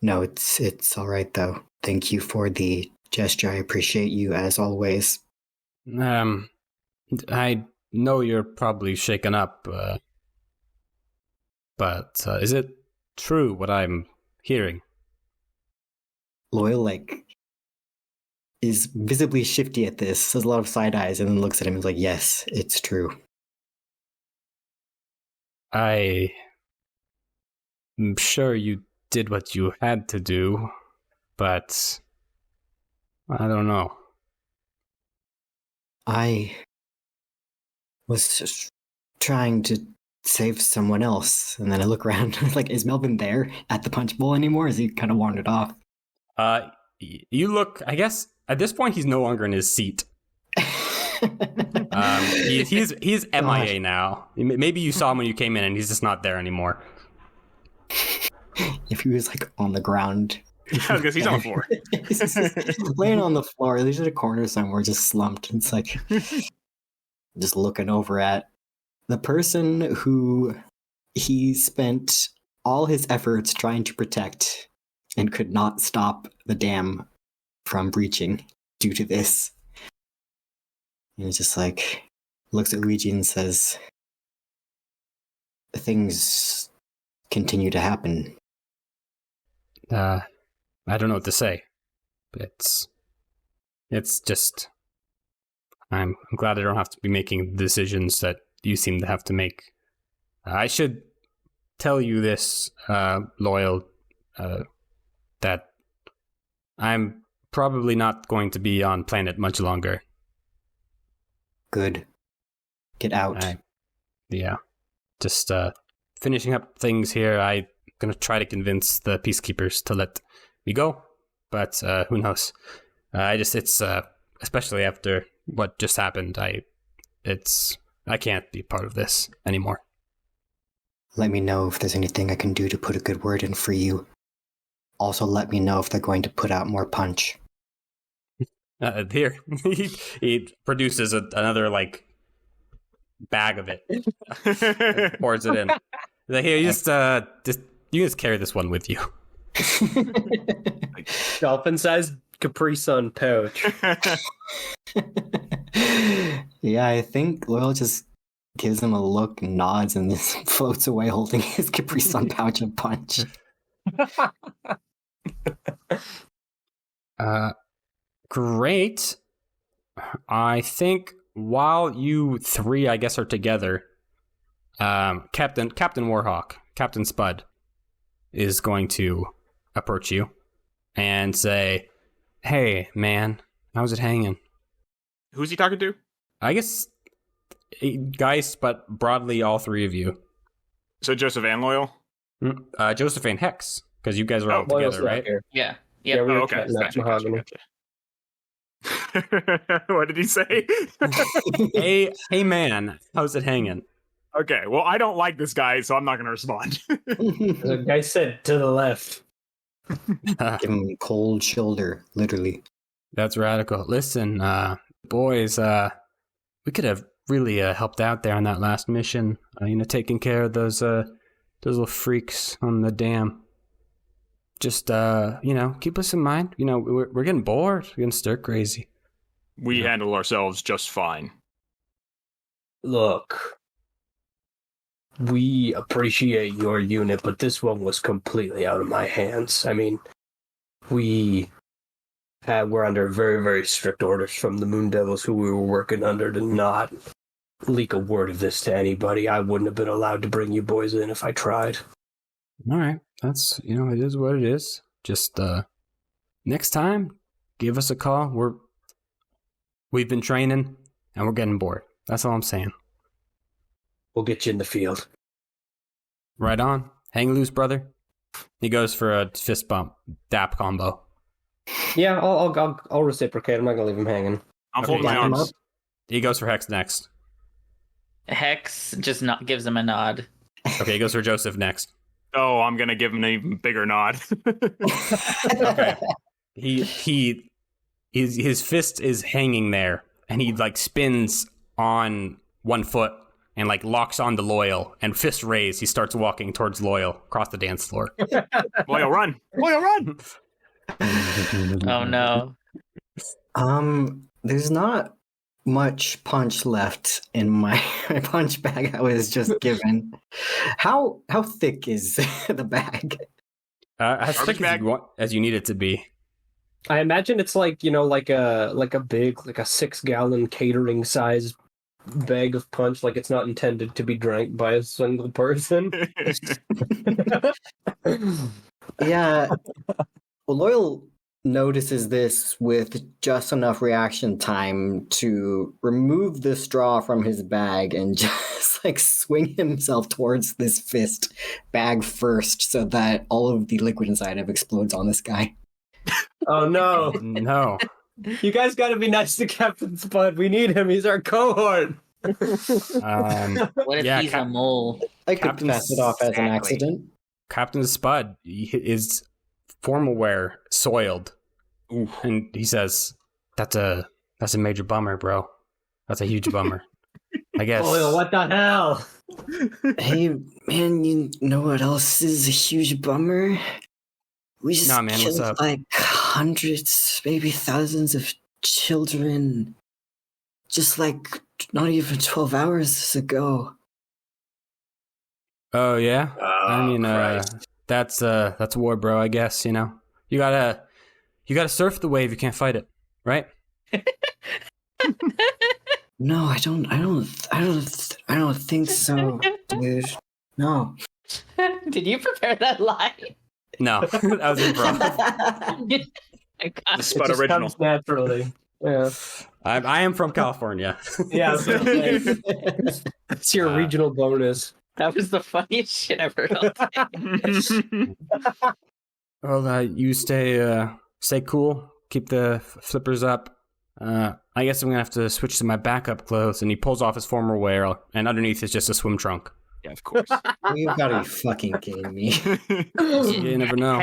No, it's all right, though. Thank you for the gesture. I appreciate you, as always. I know you're probably shaken up, but is it true what I'm hearing? Loyal, is visibly shifty at this, has a lot of side eyes, and then looks at him and is like, yes, it's true. I'm sure you did what you had to do, but I don't know. I was just trying to save someone else, and then I look around, is Melvin there at the punch bowl anymore? Is he kind of wandered off? You look, I guess, at this point, he's no longer in his seat. He's MIA now. Maybe you saw him when you came in and he's just not there anymore. If he was on the ground. Because he's on the floor. He's just laying on the floor. He's in a corner somewhere, just slumped. It's just looking over at the person who he spent all his efforts trying to protect and could not stop the dam from breaching due to this. And he's just looks at Luigi and says, things continue to happen. I don't know what to say. It's just, I'm glad I don't have to be making the decisions that you seem to have to make. I should tell you this, Loyal, that I'm probably not going to be on planet much longer. Good. Get out. Yeah. Just finishing up things here. I'm going to try to convince the peacekeepers to let me go, but who knows? It's especially after what just happened, I can't be part of this anymore. Let me know if there's anything I can do to put a good word in for you. Also, let me know if they're going to put out more punch. Here, he produces another bag of it, pours it in. Here, you just carry this one with you. Dolphin-sized Capri Sun pouch. Yeah, I think Loyal just gives him a look, nods, and just floats away holding his Capri Sun pouch of punch. Great. I think while you three, I guess, are together, Captain Warhawk, Captain Spud, is going to approach you and say, "Hey, man, how's it hanging?" Who's he talking to? I guess, guys, but broadly, all three of you. So Joseph and Loyal? Joseph and Hex, because you guys are all Loyal's together, not right? here. Yeah. Yeah, Yep. we were okay. chatting up Gotcha. Mahogany. What did he say? Hey, man, how's it hanging? Okay, well, I don't like this guy, so I'm not going to respond. The guy said to the left. Give him a cold shoulder, literally. That's radical. Listen, boys, we could have really helped out there on that last mission. Taking care of those little freaks on the dam. Just keep us in mind. We're getting bored. We're getting stir crazy. We handle ourselves just fine. Look, we appreciate your unit, but this one was completely out of my hands. I mean, we're under very, very strict orders from the Moon Devils who we were working under to not leak a word of this to anybody. I wouldn't have been allowed to bring you boys in if I tried. All right, that's it is what it is. Just next time, give us a call. We've been training and we're getting bored. That's all I'm saying. We'll get you in the field. Right on. Hang loose, brother. He goes for a fist bump, dap combo. Yeah, I'll reciprocate. I'm not gonna leave him hanging. I'm Okay, folding my line him arms. up. He goes for Hex next. Hex just gives him a nod. Okay, he goes for Joseph next. Oh, I'm going to give him an even bigger nod. Okay. His fist is hanging there, and he spins on one foot and locks onto Loyal, and fist raised, he starts walking towards Loyal across the dance floor. Loyal, run! Loyal, run! Oh no. There's not much punch left in my punch bag I was just given. How thick is the bag? As thick as you need it to be. I imagine it's like a big 6-gallon catering size bag of punch. Like it's not intended to be drank by a single person. Yeah. Well, Loyal notices this with just enough reaction time to remove the straw from his bag and just swing himself towards this fist bag first so that all of the liquid inside of explodes on this guy. Oh no. No. You guys gotta be nice to Captain Spud. We need him. He's our cohort. What if Yeah, he's a mole? I could Captain pass it off as an Exactly. accident. Captain Spud is formal wear soiled. And he says, that's a major bummer, bro. That's a huge bummer. I guess. Oil, what the hell? Hey, man, you know what else is a huge bummer? We just Nah, man, what's killed up? hundreds, maybe thousands of children. Just not even 12 hours ago. Oh, yeah? I mean, Christ. That's war, bro. I guess you know. You gotta surf the wave. You can't fight it, right? No, I don't think so, dude. No. Did you prepare that line? No, that was improv. The Spud It just original. comes naturally. Yeah. I am from California. Yeah. It's your regional bonus. That was the funniest shit I've heard all day. Well, you stay cool. Keep the flippers up. I guess I'm gonna have to switch to my backup clothes. And he pulls off his former wear, and underneath is just a swim trunk. Yeah, of course. You've got to be fucking kidding me. You never know.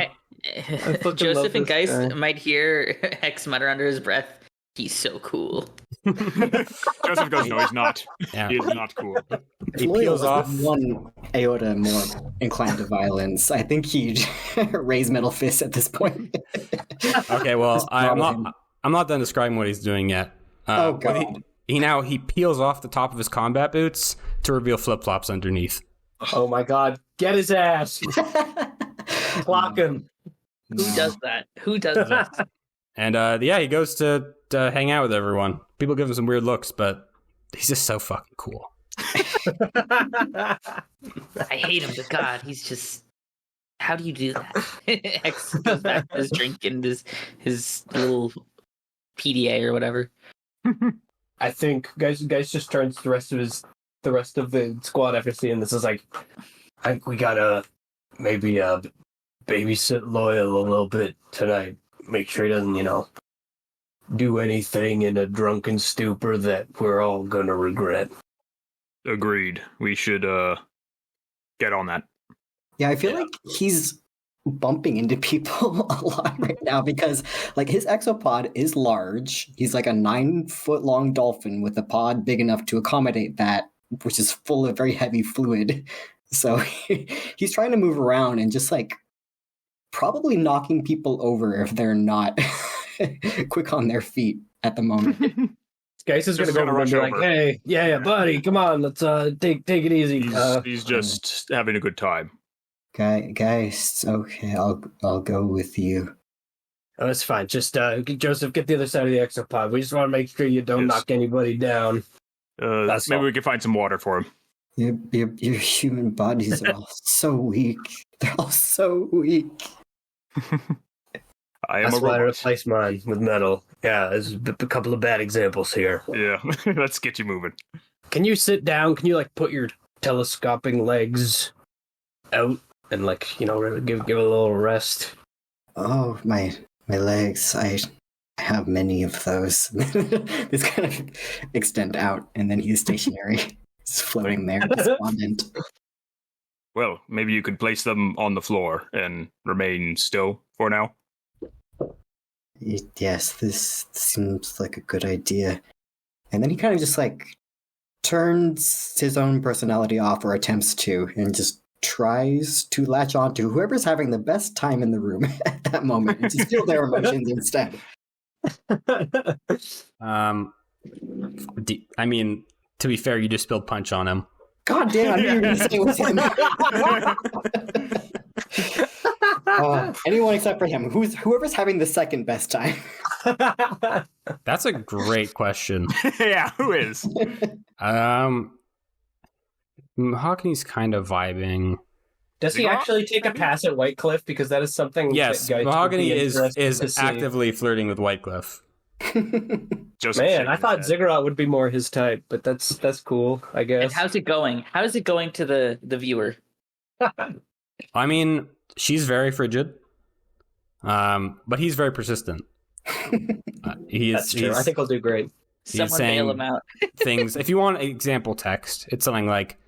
fucking Joseph love and this Geist guy. might hear Hex mutter under his breath, "He's so cool." Joseph goes, no, he's not. Yeah. He is not cool. He Loyal peels was off. one iota more inclined to violence. I think he'd raise metal fists at this point. Okay, well, Just I'm follow him. not done describing what he's doing yet. Oh, but God. he peels off the top of his combat boots to reveal flip flops underneath. Oh my god. Get his ass. Clock him. Who does that? Who does that? And he goes to hang out with everyone. People give him some weird looks, but he's just so fucking cool. I hate him, but God, he's just. How do you do that? Hex goes back to his drink and his little PDA or whatever. I think guys just turns to the rest of the squad after seeing this is like, I think we gotta maybe babysit Loyal a little bit tonight. Make sure he doesn't, do anything in a drunken stupor that we're all gonna regret. Agreed. We should get on that. Yeah, I feel like he's bumping into people a lot right now because, like, his exopod is large. He's like a 9-foot-long dolphin with a pod big enough to accommodate that, which is full of very heavy fluid. So he's trying to move around and just, like, probably knocking people over if they're not quick on their feet at the moment. Geist is gonna Just go gonna over and rush be like, over. hey, yeah, buddy, come on, let's take it easy. He's just having a good time. Guys, okay, I'll go with you. Oh, that's fine. Just Joseph, get the other side of the exopod. We just want to make sure you don't Yes. knock anybody down. That's Maybe all. we can find some water for him. Your human bodies are all so weak. They're all so weak. I am That's a why I robot. replaced mine with metal. Yeah, there's a couple of bad examples here. Yeah, let's get you moving. Can you sit down? Can you put your telescoping legs out and really give a little rest? Oh, my legs. I have many of those. This kind of extend out, and then he's stationary. He's floating there, despondent. Well, maybe you could place them on the floor and remain still for now. Yes, this seems like a good idea. And then he kind of just turns his own personality off, or attempts to, and just tries to latch on to whoever's having the best time in the room at that moment and just feel their emotions instead. I mean, to be fair, you just spilled punch on him. God damn, I knew you were going to say it was him. Anyone except for him. Whoever's having the second best time. That's a great question. Yeah, who is? Mahogany's kind of vibing. Does he actually take a pass at White Cliff? Because that is something. Yes, that Geist would Mahogany be is interested to see. actively flirting with Whitecliff. Joseph Man, shaking I his thought head. Ziggurat would be more his type, but that's cool, I And guess. how's it going? How is it going to the viewer? I mean, she's very frigid, but he's very persistent. That's true. I think I'll do great. He's Someone bail him saying out. things. If you want example text, it's something like,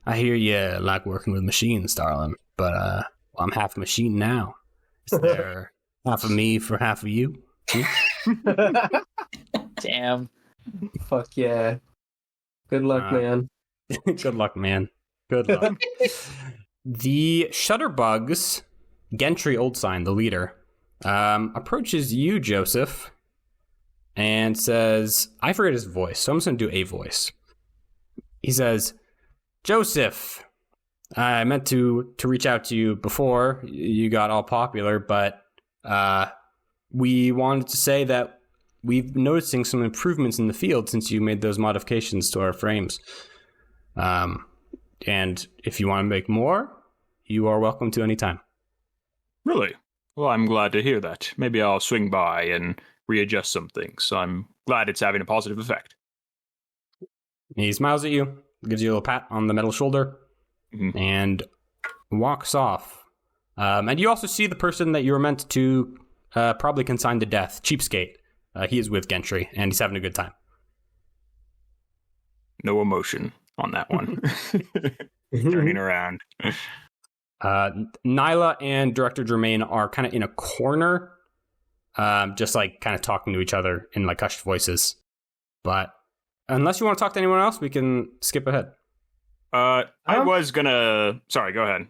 "I hear you like working with machines, darling, but I'm half a machine now. Is there half of me for half of you?" Damn. Fuck yeah. Good luck, man. Good luck, man. Good luck. The Shutterbugs, Gentry Oldsign, the leader, approaches you, Joseph, and says, I forget his voice, so I'm just going to do a voice. He says, Joseph, I meant to reach out to you before you got all popular, but we wanted to say that we've been noticing some improvements in the field since you made those modifications to our frames. And if you want to make more, you are welcome to any time. Really? Well, I'm glad to hear that. Maybe I'll swing by and readjust some things. I'm glad it's having a positive effect. He smiles at you, gives you a little pat on the metal shoulder, and walks off. And you also see the person that you were meant to probably consign to death, Cheapskate. He is with Gentry, and he's having a good time. No emotion on that one. Turning around. Nyla and Director Germain are kind of in a corner, just like kind of talking to each other in like hushed voices. But unless you want to talk to anyone else, we can skip ahead. I was gonna... Sorry, go ahead.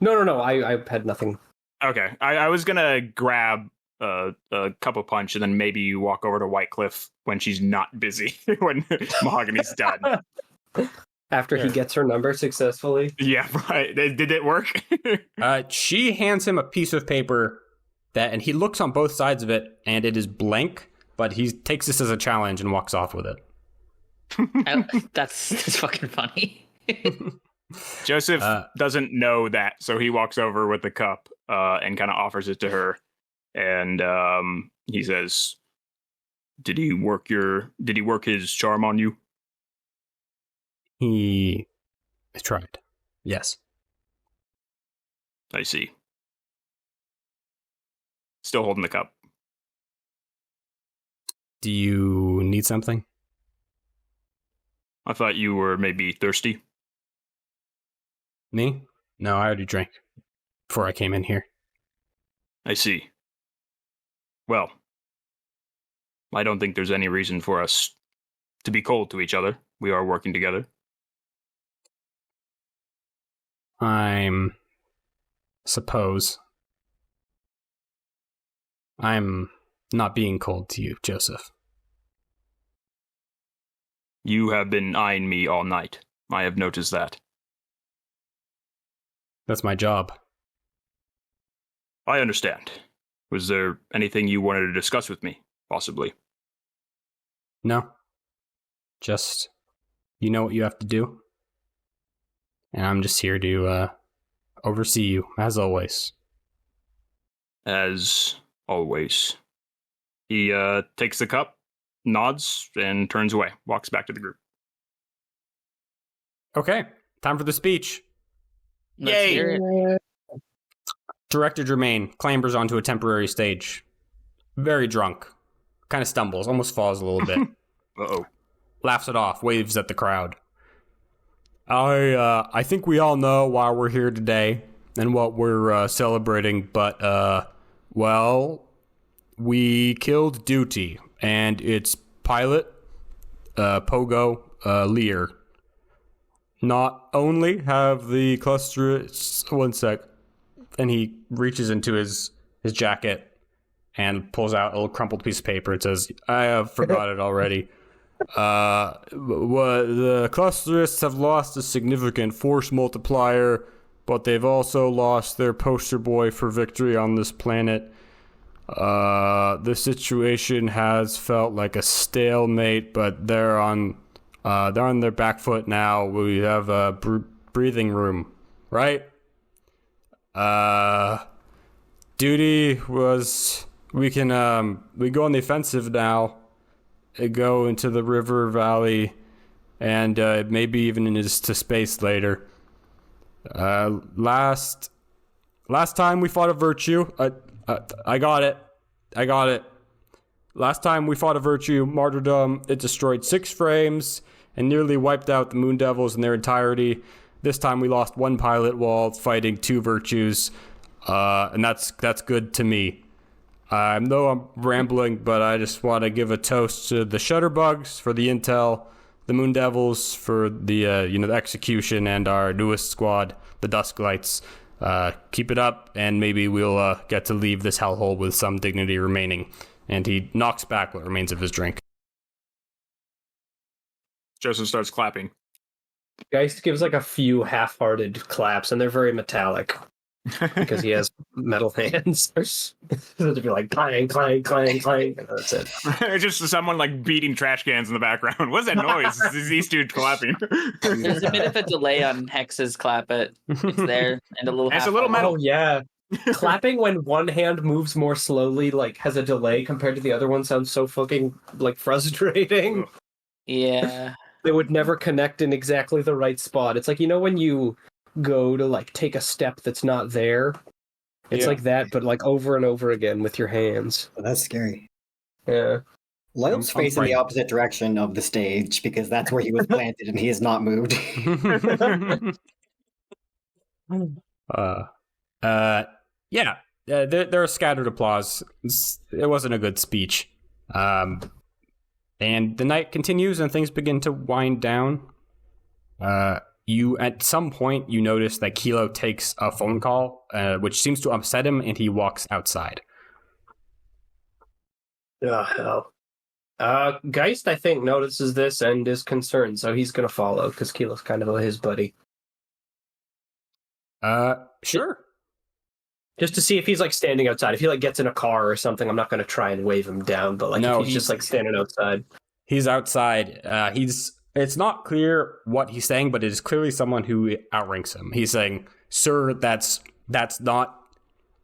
No. I had nothing. Okay. I was gonna grab a cup of punch and then maybe walk over to Whitecliff when she's not busy, when Mahogany's done. After he gets her number successfully. Yeah, right. Did it work? She hands him a piece of paper and he looks on both sides of it, and it is blank, but he takes this as a challenge and walks off with it. That's fucking funny. Joseph doesn't know that, so he walks over with the cup and kind of offers it to her, and he says, "Did he work his charm on you?" He tried. Yes. I see. Still holding the cup. Do you need something? I thought you were maybe thirsty. Me? No, I already drank before I came in here. I see. Well, I don't think there's any reason for us to be cold to each other. We are working together. Suppose I'm not being cold to you, Joseph. You have been eyeing me all night. I have noticed that. That's my job. I understand. Was there anything you wanted to discuss with me, possibly? No. Just, you know what you have to do. And I'm just here to oversee you, as always. As always. He takes the cup, nods, and turns away. Walks back to the group. Okay, time for the speech. Let's hear it. Director Germain clambers onto a temporary stage. Very drunk. Kind of stumbles, almost falls a little bit. Uh-oh. Laughs it off, waves at the crowd. I think we all know why we're here today and what we're celebrating, but, well, we killed Duty and its pilot, Pogo, Lear. Not only have the clusters... One sec. And he reaches into his jacket and pulls out a little crumpled piece of paper and says, I have forgot it already. The clusterists have lost a significant force multiplier, but they've also lost their poster boy for victory on this planet. The situation has felt like a stalemate, but they're on their back foot now. We have a breathing room, right? Duty was we go on the offensive now. Go into the river valley, and maybe even into space later. Last time we fought a virtue, I got it. Last time we fought a virtue, martyrdom, it destroyed 6 frames and nearly wiped out the Moon Devils in their entirety. This time we lost 1 pilot while fighting 2 virtues, and that's good to me. I know I'm rambling, but I just want to give a toast to the Shutterbugs for the intel, the Moon Devils for the the execution, and our newest squad, the Dusklights. Keep it up, and maybe we'll get to leave this hellhole with some dignity remaining. And he knocks back what remains of his drink. Joseph starts clapping. Geist gives like a few half-hearted claps, and they're very metallic because he has metal hands. So it'd be like clang, clang, clang, clang, and that's it. It's just someone like beating trash cans in the background. What's that noise? It's these dudes clapping. There's a bit of a delay on Hex's clap, but it's there and a little. It's a little metal. Oh yeah, clapping when one hand moves more slowly, like has a delay compared to the other one, sounds so fucking like frustrating. Yeah. They would never connect in exactly the right spot. It's like, you know, when you go to like take a step that's not there, it's like that, but like over and over again with your hands. Oh, that's scary. Yeah. Loyal's facing the opposite direction of the stage because that's where he was planted and he has not moved. There are scattered applause. It wasn't a good speech. And the night continues and things begin to wind down. You, at some point, you notice that Kilo takes a phone call, which seems to upset him, and he walks outside. Oh, hell. Geist, I think, notices this and is concerned, so he's going to follow, because Kilo's kind of his buddy. Sure. Just to see if he's, like, standing outside. If he, like, gets in a car or something, I'm not going to try and wave him down, but, like, no, if he's just, like, standing outside. He's outside. It's not clear what he's saying, but it is clearly someone who outranks him. He's saying, "Sir, that's not...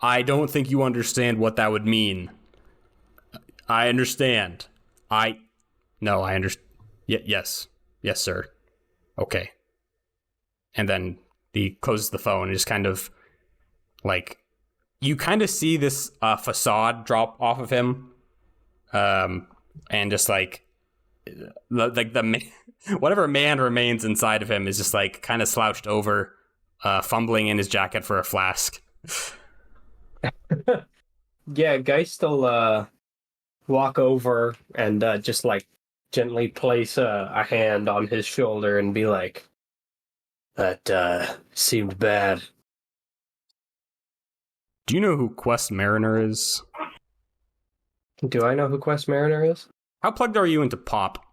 I don't think you understand what that would mean. I understand. I understand. Yes, sir. Okay." And then he closes the phone and just kind of, like... You kind of see this facade drop off of him, and just like whatever man remains inside of him is just like kind of slouched over, fumbling in his jacket for a flask. Yeah, Geist will walk over and just like gently place a hand on his shoulder and be like, "That seemed bad." Do you know who Quest Mariner is? Do I know who Quest Mariner is? How plugged are you into pop?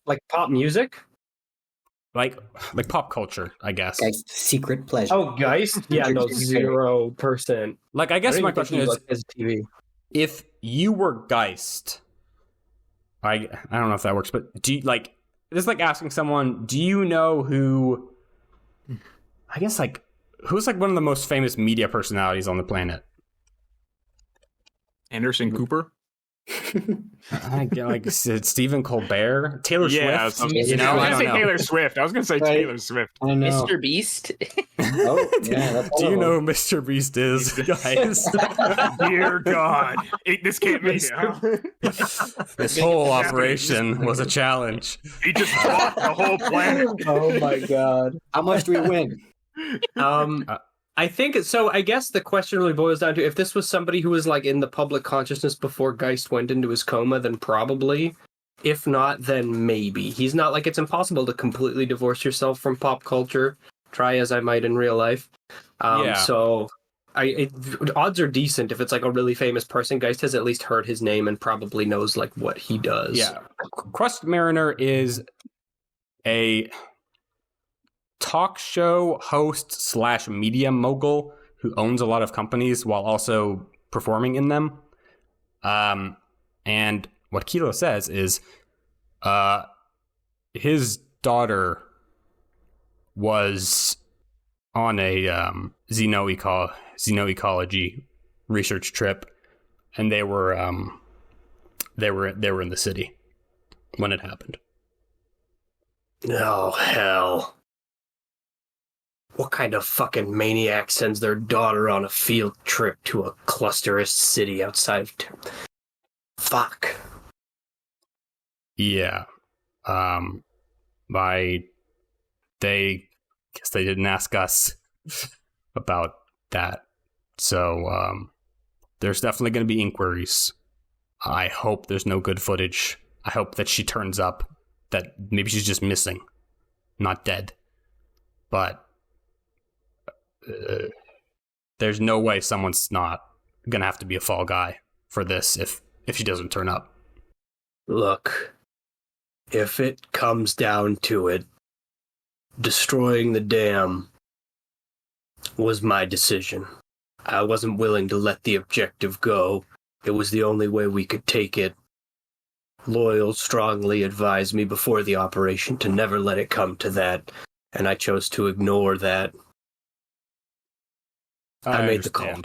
Like pop music? Like pop culture, I guess. Geist, secret pleasure. Oh, Geist? Yeah, no, 0%. Like, I guess my question is, like his TV. if you were Geist, I don't know if that works, but do you, like, it's like asking someone, do you know who, I guess, like, who's like one of the most famous media personalities on the planet? Anderson Cooper? I get like Stephen Colbert, Taylor Swift. I was I gonna don't say know. Taylor Swift. I was gonna say Right. Taylor Swift. I know. Mr. Beast. Oh, yeah, that's Do you one know of who Mr. Beast is, guys? Dear God, this can't be. This whole operation was a challenge. He just fought the whole planet. Oh my god. them. How much do we win? I think so. I guess the question really boils down to if this was somebody who was like in the public consciousness before Geist went into his coma, then probably. If not, then maybe. He's not like it's impossible to completely divorce yourself from pop culture. Try as I might in real life. So odds are decent if it's like a really famous person. Geist has at least heard his name and probably knows like what he does. Yeah, Quest Mariner is a talk show host / media mogul who owns a lot of companies while also performing in them. And what Kilo says is his daughter was on a xenoecology research trip, and they were in the city when it happened. Oh, hell. What kind of fucking maniac sends their daughter on a field trip to a clusterist city outside of Fuck. Yeah. They guess they didn't ask us about that. So, there's definitely going to be inquiries. I hope there's no good footage. I hope that she turns up, that maybe she's just missing, not dead. But there's no way someone's not going to have to be a fall guy for this if she doesn't turn up. Look, if it comes down to it, destroying the dam was my decision. I wasn't willing to let the objective go. It was the only way we could take it. Loyal strongly advised me before the operation to never let it come to that, and I chose to ignore that. I made the call.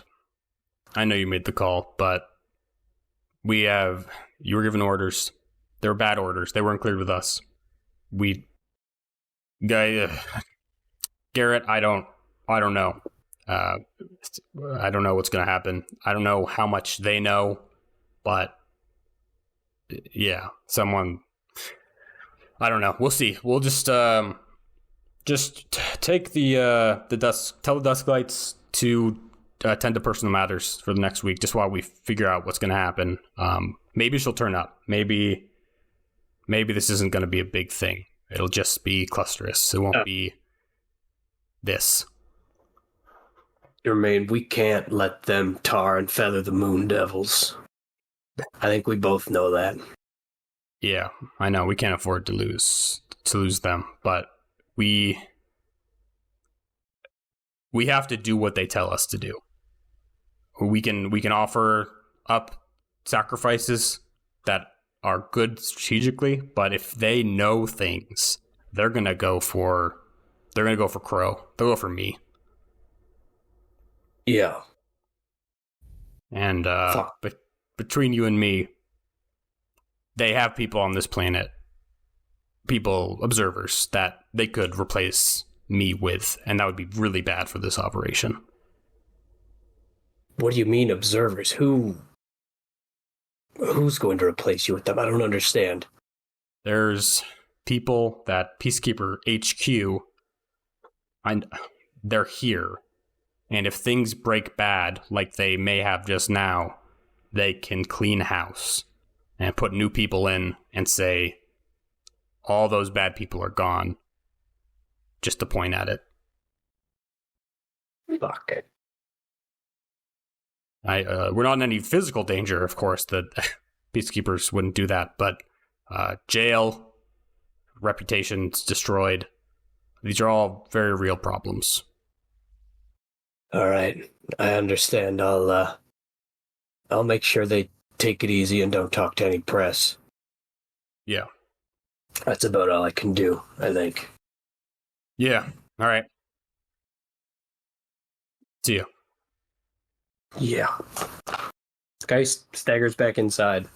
I know you made the call, but you were given orders. They were bad orders. They weren't cleared with us. Garrett, I don't know. I don't know what's going to happen. I don't know how much they know, but yeah, I don't know. We'll see. We'll just take tell the Dusklights to attend to personal matters for the next week, just while we figure out what's going to happen. Maybe she'll turn up. Maybe this isn't going to be a big thing. It'll just be clusterous. It won't be this. Jermaine, we can't let them tar and feather the Moon Devils. I think we both know that. Yeah, I know. We can't afford to lose them, but we have to do what they tell us to do. We can offer up sacrifices that are good strategically, but if they know things, they're gonna go for Crow. They'll go for me. Yeah. And but between you and me, they have people on this planet, observers that they could replace me with, and that would be really bad for this operation. What do you mean, observers? Who's going to replace you with them? I don't understand. There's people that Peacekeeper HQ, they're here. And if things break bad, like they may have just now, they can clean house and put new people in and say, all those bad people are gone. Just to point at it. Fuck it. We're not in any physical danger, of course. The peacekeepers wouldn't do that, but jail, reputation's destroyed. These are all very real problems. All right, I understand. I'll make sure they take it easy and don't talk to any press. Yeah. That's about all I can do, I think. Yeah. All right. See ya. Yeah. Guy staggers back inside.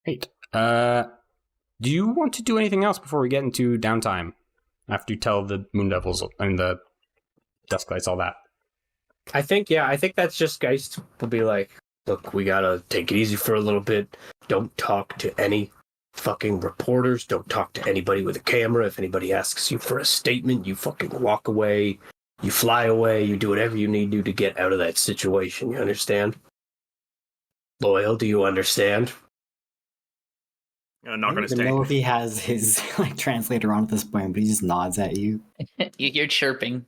Great. Do you want to do anything else before we get into downtime? After you tell the Moon Devils and the Dusklights all that. I think that's just Geist will be like, look, we gotta take it easy for a little bit. Don't talk to any fucking reporters. Don't talk to anybody with a camera. If anybody asks you for a statement, you fucking walk away. You fly away. You do whatever you need to get out of that situation. You understand? Loyal, do you understand? I'm not going to I don't stay. know if he has his translator on at this point, but he just nods at you. You're chirping.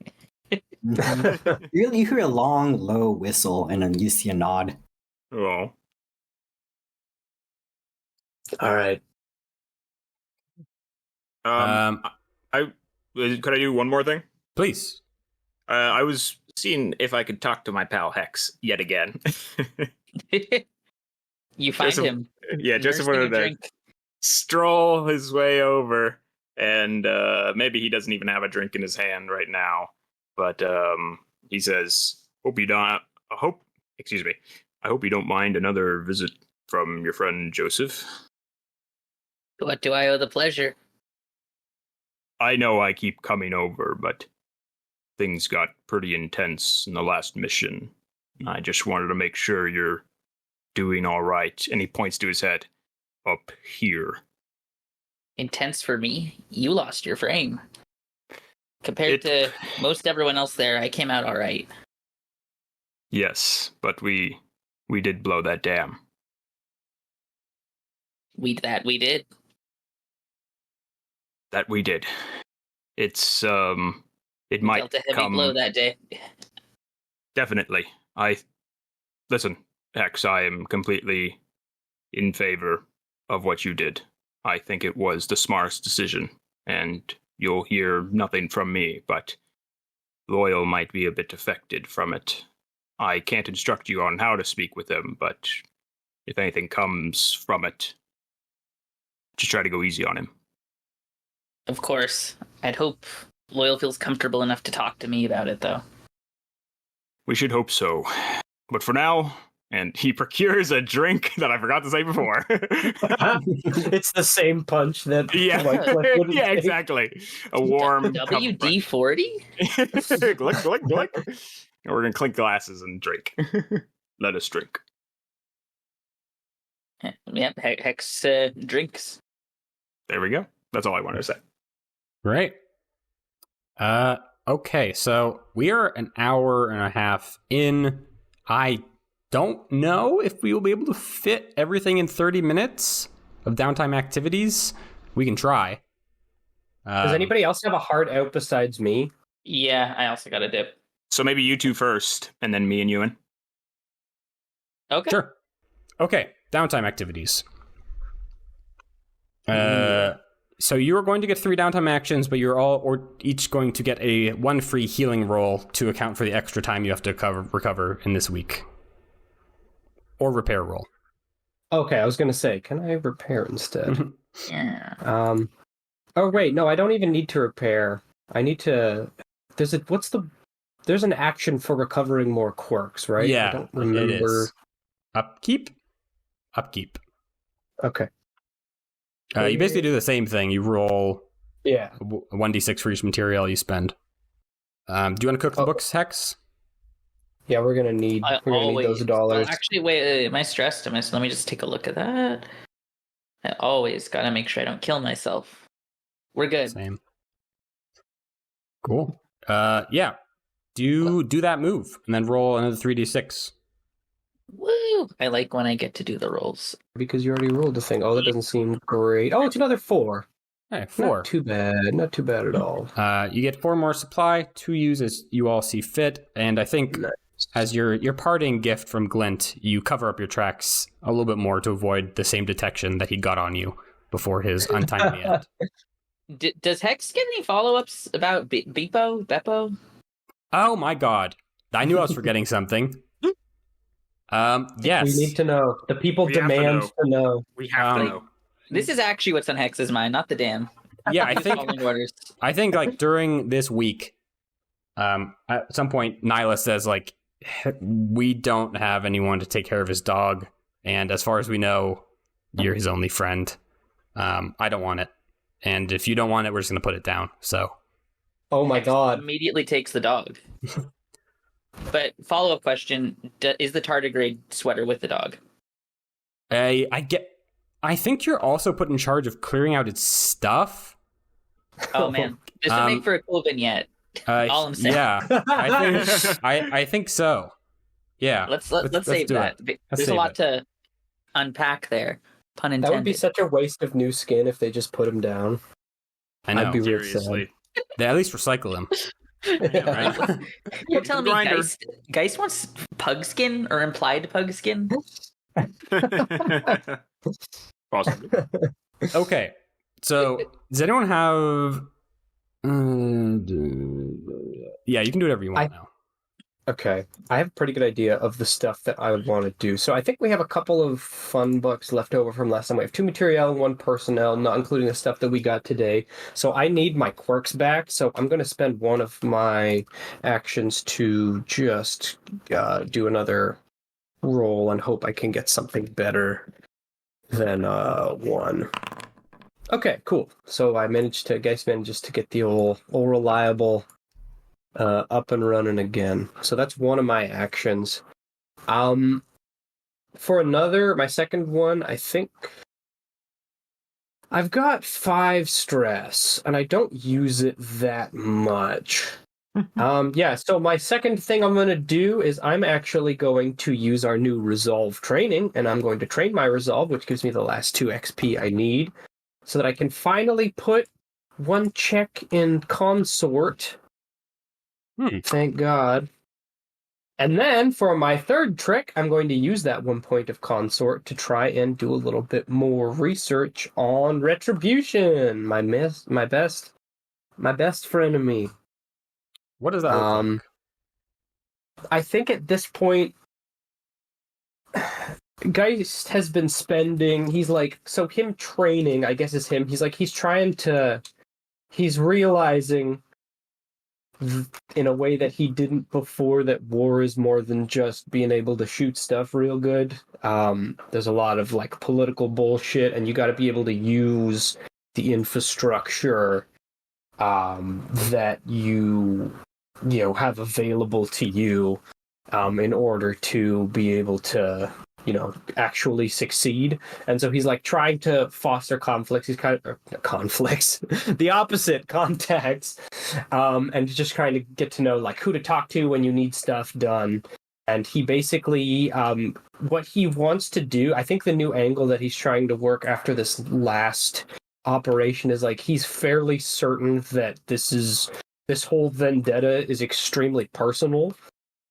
You hear a long, low whistle, and then you see a nod. Oh. All right. Could I do one more thing? Please. I was seeing if I could talk to my pal Hex yet again. You find Joseph, him. Yeah, Joseph nursing a wanted to drink. stroll his way over, and maybe he doesn't even have a drink in his hand right now. But he says, I hope you don't mind another visit from your friend Joseph. What do I owe the pleasure? I know I keep coming over, but things got pretty intense in the last mission. I just wanted to make sure you're doing all right. And he points to his head. Up here. Intense for me? You lost your frame. Compared to most everyone else there, I came out all right. Yes, but we did blow that dam. We did. That we did. It's it might Dealt a heavy come blow that day. Definitely. Listen, Hex, I am completely in favor of what you did. I think it was the smartest decision, and you'll hear nothing from me, but Loyal might be a bit affected from it. I can't instruct you on how to speak with him, but if anything comes from it, just try to go easy on him. Of course. I'd hope Loyal feels comfortable enough to talk to me about it, though. We should hope so. But for now, and he procures a drink that I forgot to say before. It's the same punch that Yeah, wouldn't take. exactly. A warm WD-40? Glug, glug, glug. And we're going to clink glasses and drink. Let us drink. Yep, Hex drinks. There we go. That's all I wanted to say. Great. Okay, so we are an hour and a half in. I don't know if we will be able to fit everything in 30 minutes of downtime activities. We can try. Does anybody else have a hard out besides me? Yeah, I also got a dip. So maybe you two first, and then me and Ewan. Okay. Sure. Okay, downtime activities. So you are going to get 3 downtime actions, but you're each going to get a 1 free healing roll to account for the extra time you have to recover in this week. Or repair roll. Okay, I was going to say, can I repair instead? Yeah. Oh wait, no, I don't even need to repair. I need to. There's an action for recovering more quirks, right? Yeah, I don't remember. it is. Upkeep. Okay. You basically do the same thing. You roll Yeah. a 1d6 for each material you spend. Do you want to cook the books, Hex? Yeah, we're gonna need those dollars. Well, actually, wait, am I stressed? Let me just take a look at that. I always gotta make sure I don't kill myself. We're good. Same. Cool. Yeah. Do that move and then roll another 3d6. Woo! I like when I get to do the rolls. Because you already rolled the thing. Oh, that doesn't seem great. Oh, it's another 4. Hey, 4. Not too bad at all. You get 4 more supply, 2 use as you all see fit, and I think as your parting gift from Glint, you cover up your tracks a little bit more to avoid the same detection that he got on you before his untimely end. Does Hex get any follow-ups about Beppo? Oh my god. I knew I was forgetting something. Yes. We need to know. The people demand to know. We have to know. This is actually what's on Hex's mind, not the dam. Yeah, I think like during this week, at some point Nyla says like, we don't have anyone to take care of his dog, and as far as we know, you're his only friend. I don't want it, and if you don't want it, we're just gonna put it down. So, oh my god! Immediately takes the dog. But follow-up question: is the tardigrade sweater with the dog? I think you're also put in charge of clearing out its stuff. Oh man, this would make for a cool vignette. All I'm saying. Yeah, I think so. Yeah, let's save that. There's a lot to unpack there. Pun intended. That would be such a waste of new skin if they just put him down. I know. I'd be real Seriously. sad. They at least recycle him. Yeah. Right? You're telling me Geist wants pug skin or implied pug skin? Possibly. Okay, so does anyone have? Yeah, you can do whatever you want now. Okay, I have a pretty good idea of the stuff that I would want to do. So I think we have a couple of fun books left over from last time. We have 2 material and 1 personnel, not including the stuff that we got today. So I need my quirks back. So I'm going to spend one of my actions to just do another roll and hope I can get something better than 1. Okay, cool. So Geist manages to get the old reliable up and running again. So that's one of my actions. For my second one, I think I've got 5 stress, and I don't use it that much. So my second thing I'm going to do is I'm actually going to use our new Resolve training, and I'm going to train my Resolve, which gives me the last 2 XP I need, so that I can finally put 1 check in Consort. Thank God. And then for my third trick, I'm going to use that 1 point of consort to try and do a little bit more research on retribution. My best frenemy. What does that look like? I think at this point, Geist has been spending. He's like, so him training, I guess is him. He's realizing in a way that he didn't before that war is more than just being able to shoot stuff real good. There's a lot of like political bullshit, and you got to be able to use the infrastructure that you have available to you in order to be able to actually succeed. And so he's like trying to foster conflicts. He's kind of conflicts, the opposite, contacts, and just trying to get to know like who to talk to when you need stuff done. And he basically, what he wants to do, I think the new angle that he's trying to work after this last operation is like he's fairly certain that this whole vendetta is extremely personal,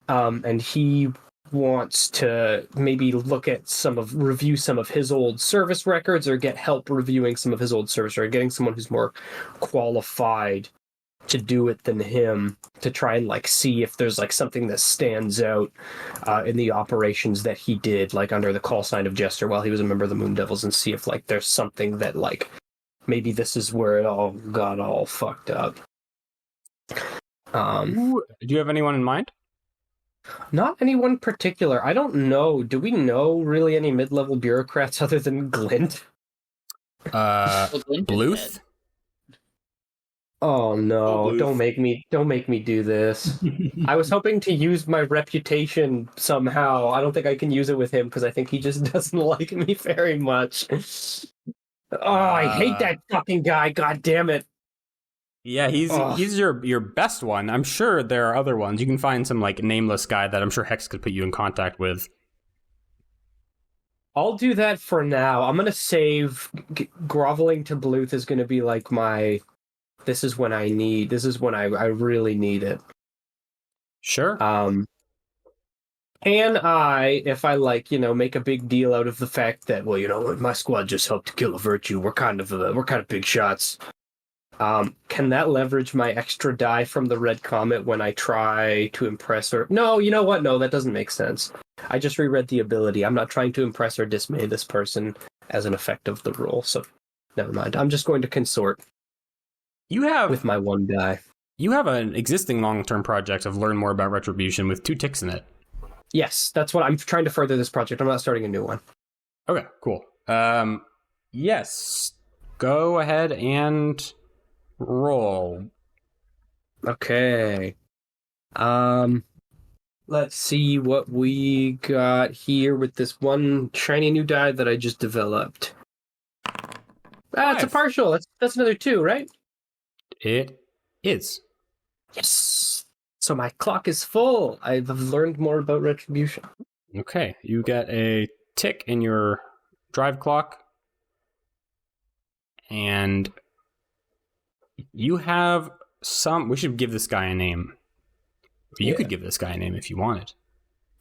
and he wants to maybe review some of his old service records, or get help reviewing some of his old service, or getting someone who's more qualified to do it than him, to try and like see if there's like something that stands out in the operations that he did like under the call sign of Jester while he was a member of the Moon Devils, and see if like there's something that like maybe this is where it all got all fucked up. Do you have anyone in mind? Not anyone particular. I don't know. Do we know really any mid-level bureaucrats other than Glint? Bluth? Oh no, Bluth. Don't make me do this. I was hoping to use my reputation somehow. I don't think I can use it with him because I think he just doesn't like me very much. Oh, I hate that fucking guy. God damn it. Yeah, he's your best one. I'm sure there are other ones. You can find some like nameless guy that I'm sure Hex could put you in contact with. I'll do that for now. I'm gonna save groveling to Bluth is gonna be like my. This is when I really need it. Sure. Can I, if I make a big deal out of the fact that my squad just helped to kill a virtue. We're kind of big shots. Can that leverage my extra die from the Red Comet when I try to impress her? No, you know what? No, that doesn't make sense. I just reread the ability. I'm not trying to impress or dismay this person as an effect of the rule, so never mind. I'm just going to consort with my one die. You have an existing long-term project of Learn More About Retribution with 2 ticks in it. Yes, that's what I'm trying to further this project. I'm not starting a new one. Okay, cool. Yes. Go ahead and roll. Okay. Let's see what we got here with this one shiny new die that I just developed. It's a partial. That's another 2, right? It is. Yes. So my clock is full. I've learned more about retribution. Okay, you get a tick in your drive clock, and you have some. We should give this guy a name. You could give this guy a name if you wanted.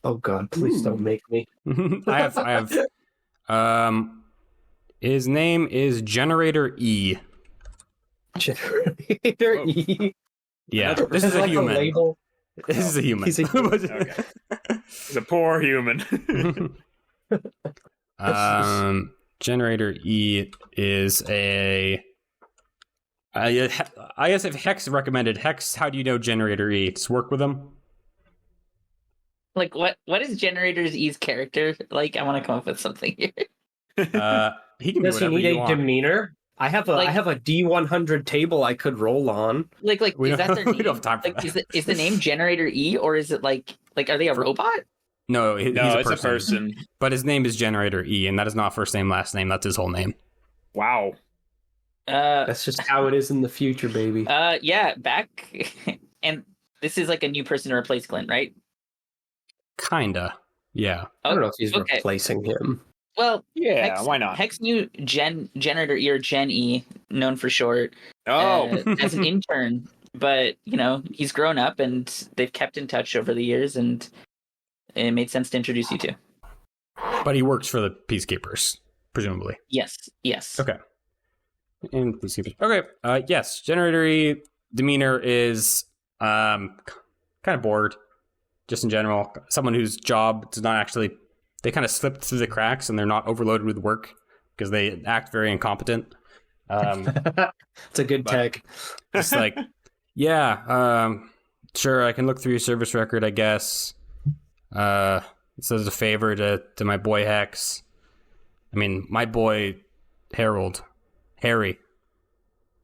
Oh God, please don't make me. I have. His name is Generator E. Generator E. Yeah, this is a human. This is a human. He's a human. Okay. He's a poor human. Generator E is a. I guess if Hex recommended Hex, how do you know Generator E? Just work with him. Like what is Generator E's character like? I want to come up with something here. He can Does be he whatever need you a want. demeanor? I have a D100 table I could roll on. Like is that their name? We don't have time for that. Is the name Generator E, or is it like are they a robot? No, he's it's a person. But his name is Generator E, and that is not first name, last name. That's his whole name. Wow. That's just how it is in the future, baby. Yeah, back and this is like a new person to replace Clint, right? Kinda. Yeah. I don't know if he's replacing him. Well, Yeah, why not? Hex knew Generator E, or Gen E, known for short, as an intern. But he's grown up, and they've kept in touch over the years. And it made sense to introduce you to. But he works for the Peacekeepers, presumably. Yes. Yes. Okay. And Peacekeepers. Okay. Yes. Generatory demeanor is kind of bored, just in general. Someone whose job does not actually, they kind of slip through the cracks and they're not overloaded with work because they act very incompetent. It's a good tech. It's like, yeah, sure, I can look through your service record, I guess. This is a favor to my boy Hex. I mean, my boy Harry,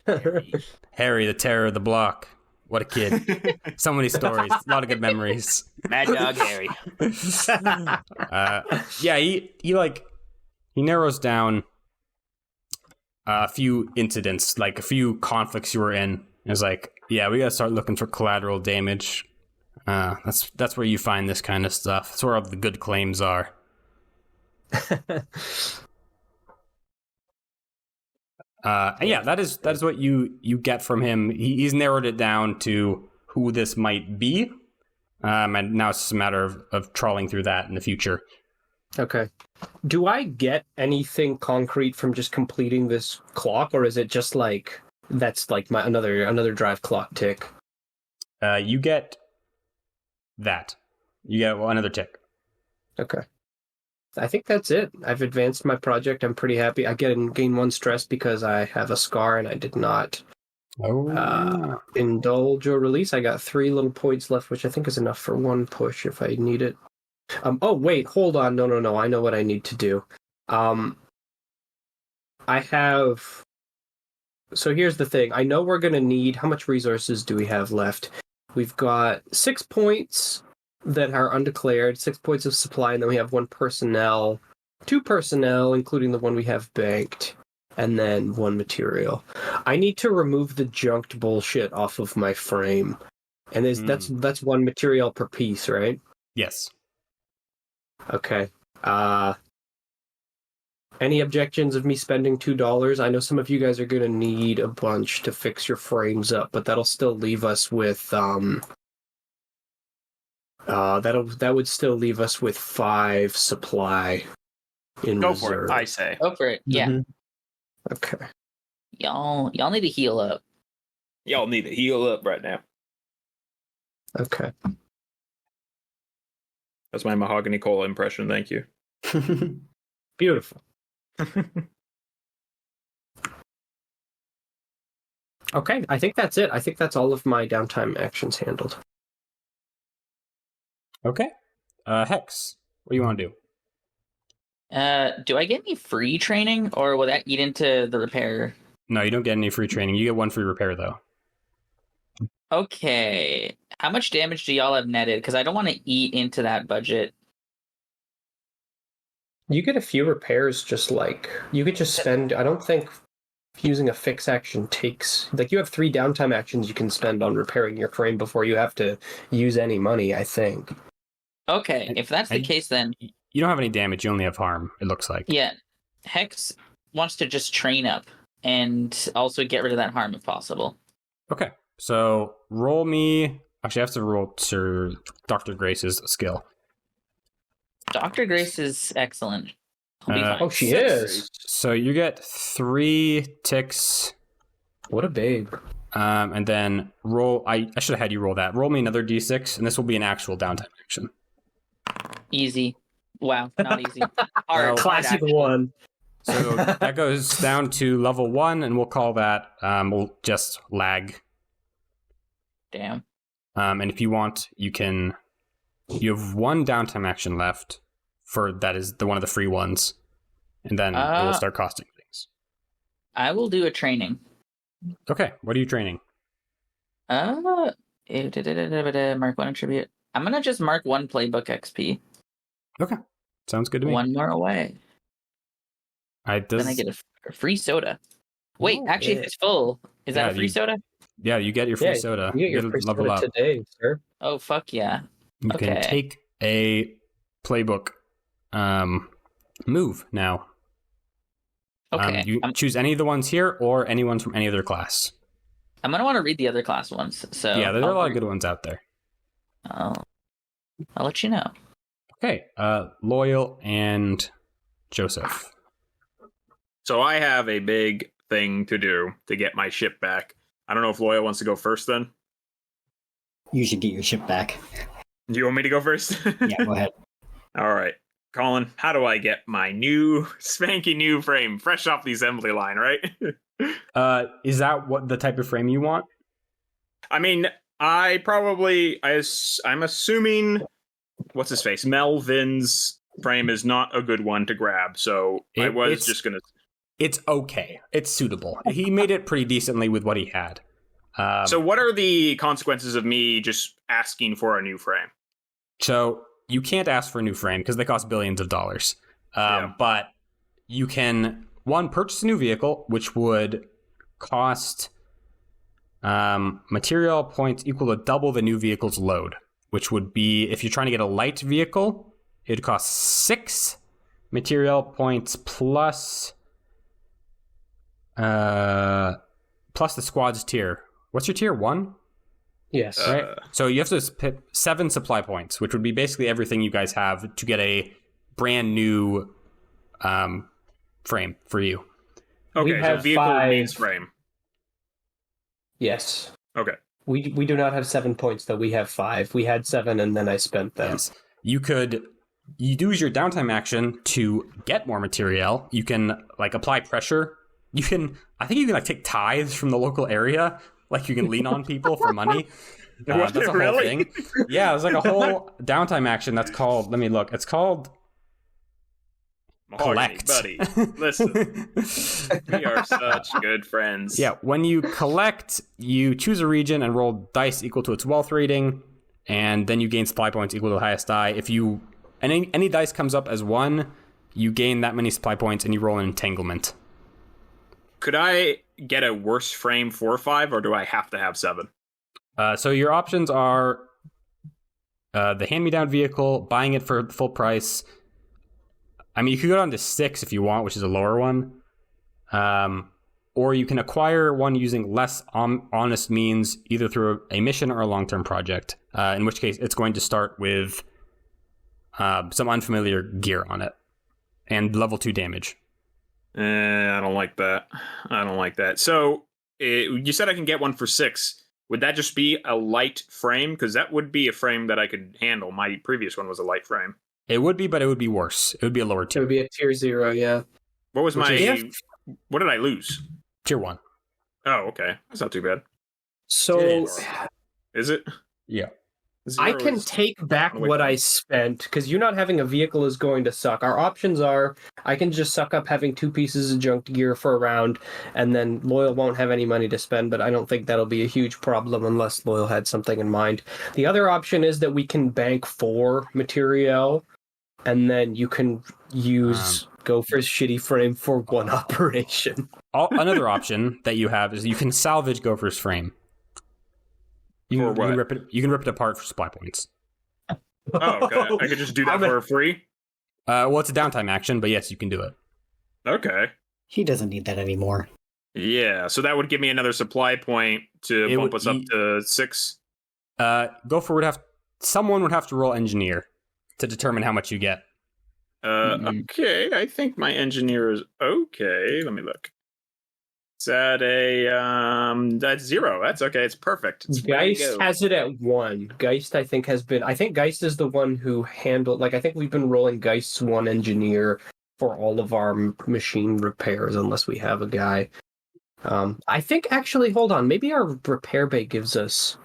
the terror of the block. What a kid. So many stories, a lot of good memories. Mad Dog Harry. Yeah, he narrows down a few incidents, like a few conflicts you were in. It's like, yeah, we gotta start looking for collateral damage. That's where you find this kind of stuff. That's where all the good claims are. And yeah, that is what you get from him. He's narrowed it down to who this might be, and now it's just a matter of trawling through that in the future. Okay. Do I get anything concrete from just completing this clock, or is it just like that's like my another drive clock tick? You get that. You get another tick. Okay. I think that's it. I've advanced my project. I'm pretty happy. I gain 1 stress because I have a scar and I did not indulge or release. I got 3 little points left, which I think is enough for 1 push if I need it. Oh, wait, hold on. No. I know what I need to do. I have... So here's the thing. I know we're going to need... How much resources do we have left? We've got 6 points that are undeclared, 6 points of supply, and then we have 1 personnel, 2 personnel, including the one we have banked, and then 1 material. I need to remove the junked bullshit off of my frame. And that's 1 material per piece, right? Yes. Okay. Any objections of me spending $2? I know some of you guys are going to need a bunch to fix your frames up, but that'll still leave us with that would still leave us with 5 supply in Go reserve. for it, I say. Go for it. Yeah. Mm-hmm. Okay. Y'all need to heal up. Y'all need to heal up right now. Okay. That's my Mahogany Cola impression. Thank you. Beautiful. Okay, I think that's it. I think that's all of my downtime actions handled. Okay. Hex, what do you want to do? Do I get any free training, or will that eat into the repair? No, you don't get any free training. You get 1 free repair, though. Okay. How much damage do y'all have netted? Because I don't want to eat into that budget. You get a few repairs, just like you could just spend. I don't think using a fix action takes, like, you have 3 downtime actions you can spend on repairing your frame before you have to use any money, I think. Okay, if that's the case, then you don't have any damage. You only have harm, it looks like. yeah, Hex wants to just train up and also get rid of that harm if possible. Okay, so roll me. Actually, I have to roll Sir Dr. Grace's skill. Dr. Grace is excellent. I'll be fine. Oh, she is. So you get 3 ticks. What a babe. And then roll. I should have had you roll that. Roll me another d6, and this will be an actual downtime action. Easy. Wow, not easy. Hard, Classic hard 1. So that goes down to level 1, and we'll call that. We'll just lag. Damn. And if you want, you can. You have 1 downtime action left. That is one of the free ones, and then it will start costing things. I will do a training. Okay, what are you training? Mark 1 attribute. I'm gonna just mark 1 playbook XP. Okay, sounds good to me. 1 more away. Then I get a free soda. Wait, actually, if it's full, is that a free soda? Yeah, you get your free soda. You get your free soda today, sir. Oh, fuck yeah. You can take a playbook move now. Okay. You choose any of the ones here or any ones from any other class. I'm gonna want to read the other class ones. So yeah, there are a lot of good ones out there. I'll let you know. Okay, Loyal and Joseph. So I have a big thing to do to get my ship back. I don't know if Loyal wants to go first then. You should get your ship back. Do you want me to go first? Yeah, go ahead. All right. Colin, how do I get my new, spanky new frame fresh off the assembly line, right? Is that what the type of frame you want? I mean, I'm assuming, what's his face? Melvin's frame is not a good one to grab, so I was just going to... It's okay. It's suitable. He made it pretty decently with what he had. So what are the consequences of me just asking for a new frame? So you can't ask for a new frame because they cost billions of dollars. But you can, one, purchase a new vehicle, which would cost material points equal to double the new vehicle's load, which would be, if you're trying to get a light vehicle, it'd cost 6 material points plus the squad's tier. What's your tier? 1? Yes. Right. So you have to pick 7 supply points, which would be basically everything you guys have to get a brand new frame for you. Okay, We so have vehicle 5. means frame. Yes. Okay. We do not have 7 points, though. We have 5. We had 7, and then I spent them. Yes. You use your downtime action to get more material. You can apply pressure. I think you can take tithes from the local area. You can lean on people for money. That's a whole thing. Yeah, there's a whole downtime action that's called, let me look. It's called Mahogany, collect. buddy. Listen, we are such good friends. Yeah, when you collect, you choose a region and roll dice equal to its wealth rating, and then you gain supply points equal to the highest die. If any dice comes up as 1, you gain that many supply points and you roll an entanglement. Could I get a worse frame for 5, or do I have to have 7? So your options are the hand-me-down vehicle, buying it for full price. I mean, you could go down to 6 if you want, which is a lower one. Or you can acquire one using less honest means, either through a mission or a long-term project. In which case, it's going to start with some unfamiliar gear on it and level 2 damage. I don't like that. So you said I can get one for 6. Would that just be a light frame? Because that would be a frame that I could handle. My previous one was a light frame. It would be, but it would be worse. It would be a lower It tier. would be a tier 0, yeah. What was what did I lose? Tier 1. Oh, okay. That's not too bad. So Is it? Yeah. I can take back what I spent, because you not having a vehicle is going to suck. Our options are, I can just suck up having 2 pieces of junked gear for a round, and then Loyal won't have any money to spend, but I don't think that'll be a huge problem unless Loyal had something in mind. The other option is that we can bank 4 material, and then you can use Gopher's shitty frame for 1 operation. Another option that you have is you can salvage Gopher's frame. You can rip it apart for supply points. Oh, okay. I could just do that for free? Well, it's a downtime action, but yes, you can do it. Okay. He doesn't need that anymore. Yeah, so that would give me another supply point to bump us up to 6. Gopher someone would have to roll engineer to determine how much you get. Okay, I think my engineer is okay. Let me look. It's at that's 0. That's okay. It's perfect. Geist has it at 1. Geist, I think Geist is the one who handled, I think we've been rolling Geist's 1 engineer for all of our machine repairs, unless we have a guy. I think, actually, hold on, maybe our repair bay gives us...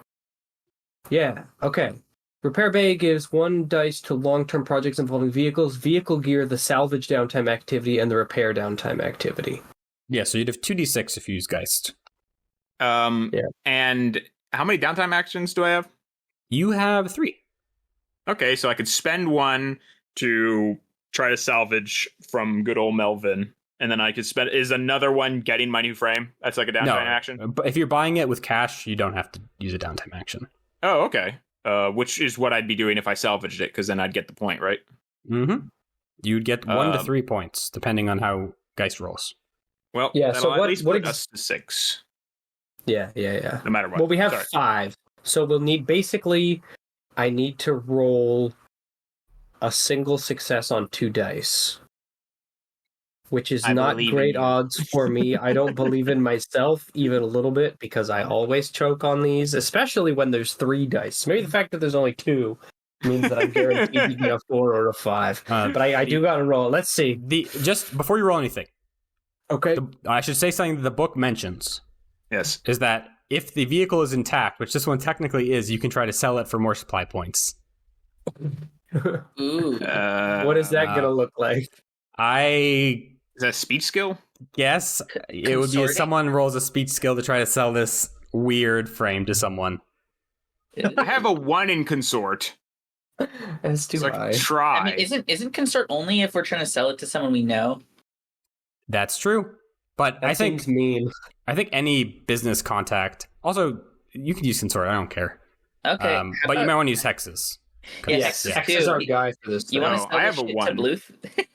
Yeah, okay. Repair bay gives 1 dice to long-term projects involving vehicles, vehicle gear, the salvage downtime activity, and the repair downtime activity. Yeah, so you'd have 2d6 if you use Geist. And how many downtime actions do I have? You have 3. Okay, so I could spend 1 to try to salvage from good old Melvin, and then I could spend... Is another one getting my new frame? That's like a downtime action? But if you're buying it with cash, you don't have to use a downtime action. Oh, okay. Which is what I'd be doing if I salvaged it, because then I'd get the point, right? Mm-hmm. You'd get 1 to 3 points, depending on how Geist rolls. Well, yeah, that'll so at least put us to 6. Yeah. No matter what. Well, we have 5. So we'll need, basically, I need to roll a single success on 2 dice, which is I not believe in great you. odds for me. I don't believe in myself even a little bit because I always choke on these, especially when there's 3 dice. Maybe the fact that there's only 2 means that I'm guaranteed to get a 4 or a 5. But I do got to roll. Let's see. Just before you roll anything, Okay. I should say something that the book mentions. Yes. Is that if the vehicle is intact, which this one technically is, you can try to sell it for more supply points. Ooh. What is that going to look like? I Is that a speech skill? guess it would be if someone rolls a speech skill to try to sell this weird frame to someone. I have a 1 in consort. As do So I I. can try. I mean, isn't consort only if we're trying to sell it to someone we know? That's true. But That seems mean. I think any business contact. Also, you could use consort. I don't care. Okay. But you might want to use hexes. Yeah, Yes, hexes Hex is too. our guy for this. You thing. want to No, sell I this have a shit 1. to Bluth?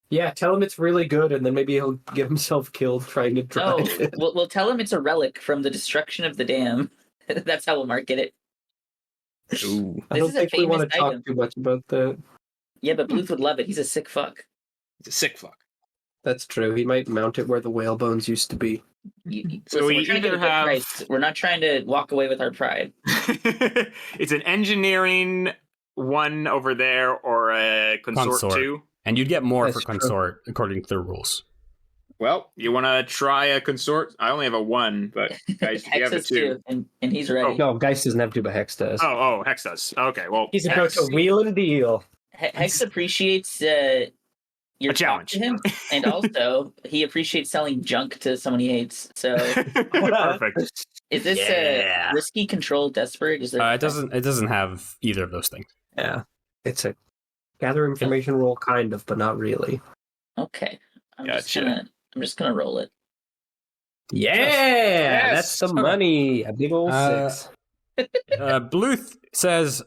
Yeah, tell him it's really good, and then maybe he'll get himself killed trying to No, drive it. we'll tell him it's a relic from the destruction of the dam. That's how we'll market it. Ooh. I This don't is a think we want to famous talk item. too much about that. Yeah, but Bluth would love it. He's a sick fuck. It's a sick fuck. That's true. He might mount it where the whale bones used to be. So Listen, we we're trying to get either a good have- price. We're not trying to walk away with our pride. It's an engineering 1 over there or a consort 2. And you'd get more That's for true. consort according to the rules. Well, you want to try a consort? I only have a 1, but guys, you have a Hex 2. too, and he's ready. No, Geist doesn't have to, but Hex does. Oh, Hex does. Okay, well, He's about Hex, to wheel and deal. Hex appreciates your A talk challenge. to him, and also he appreciates selling junk to someone he hates. So, Perfect. is this Yeah. risky, control, desperate? Is there? It doesn't have either of those things. Yeah. It's a gather information roll, kind of, but not really. Okay, Gotcha. I'm just gonna roll it. Yeah! Yes! That's the Okay. money. A big old 6. Bluth says,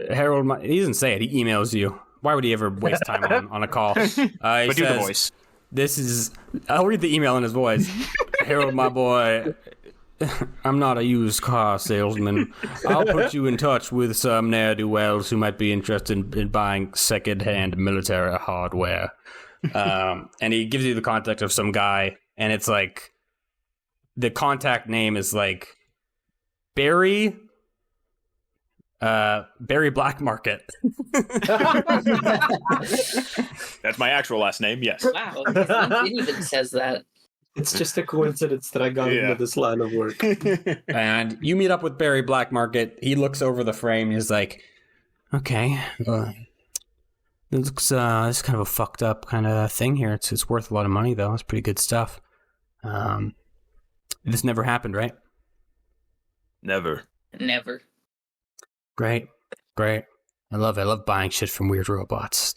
Harold, he doesn't say it, he emails you. Why would he ever waste time on a call? He But do the says, voice. This is, I'll read the email in his voice. Harold, my boy, I'm not a used car salesman. I'll put you in touch with some ne'er-do-wells who might be interested in buying second-hand military hardware. And he gives you the contact of some guy, and it's like, the contact name is like Barry Black Market. That's my actual last name, yes. Wow, his LinkedIn even says that. It's just a coincidence that I got Yeah. into this line of work. And you meet up with Barry Black Market. He looks over the frame. And he's like, "Okay, it looks it's kind of a fucked up kind of thing here. It's worth a lot of money though. It's pretty good stuff. This never happened, right? Never. Never. Great. I love it. I love buying shit from weird robots.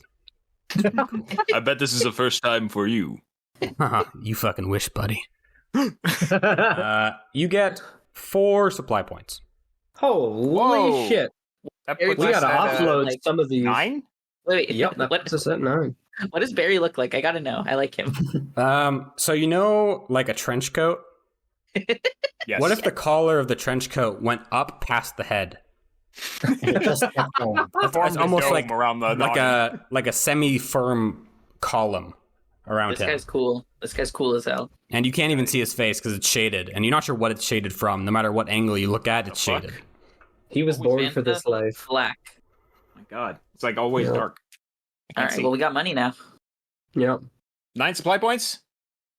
I bet this is the first time for you. You fucking wish, buddy. You get 4 supply points. Holy Whoa. shit. That We puts We us gotta at, offload like, some of these. 9? Wait, Yep, that what puts us at 9. what does Barry look like? I gotta know. I like him. So you know, like a trench coat? Yes. What if the collar of the trench coat went up past the head? Just echo. It's almost like around the like a semi-firm column around This him, guy's cool. This guy's cool as hell. and you can't even see his face because it's shaded, and you're not sure what it's shaded from. No matter what angle you look at, it's fuck? shaded. He was born for this life. Black. Oh my god. It's like always Yeah. dark. I All can't right. see. Well, we got money now. Yep. 9 supply points?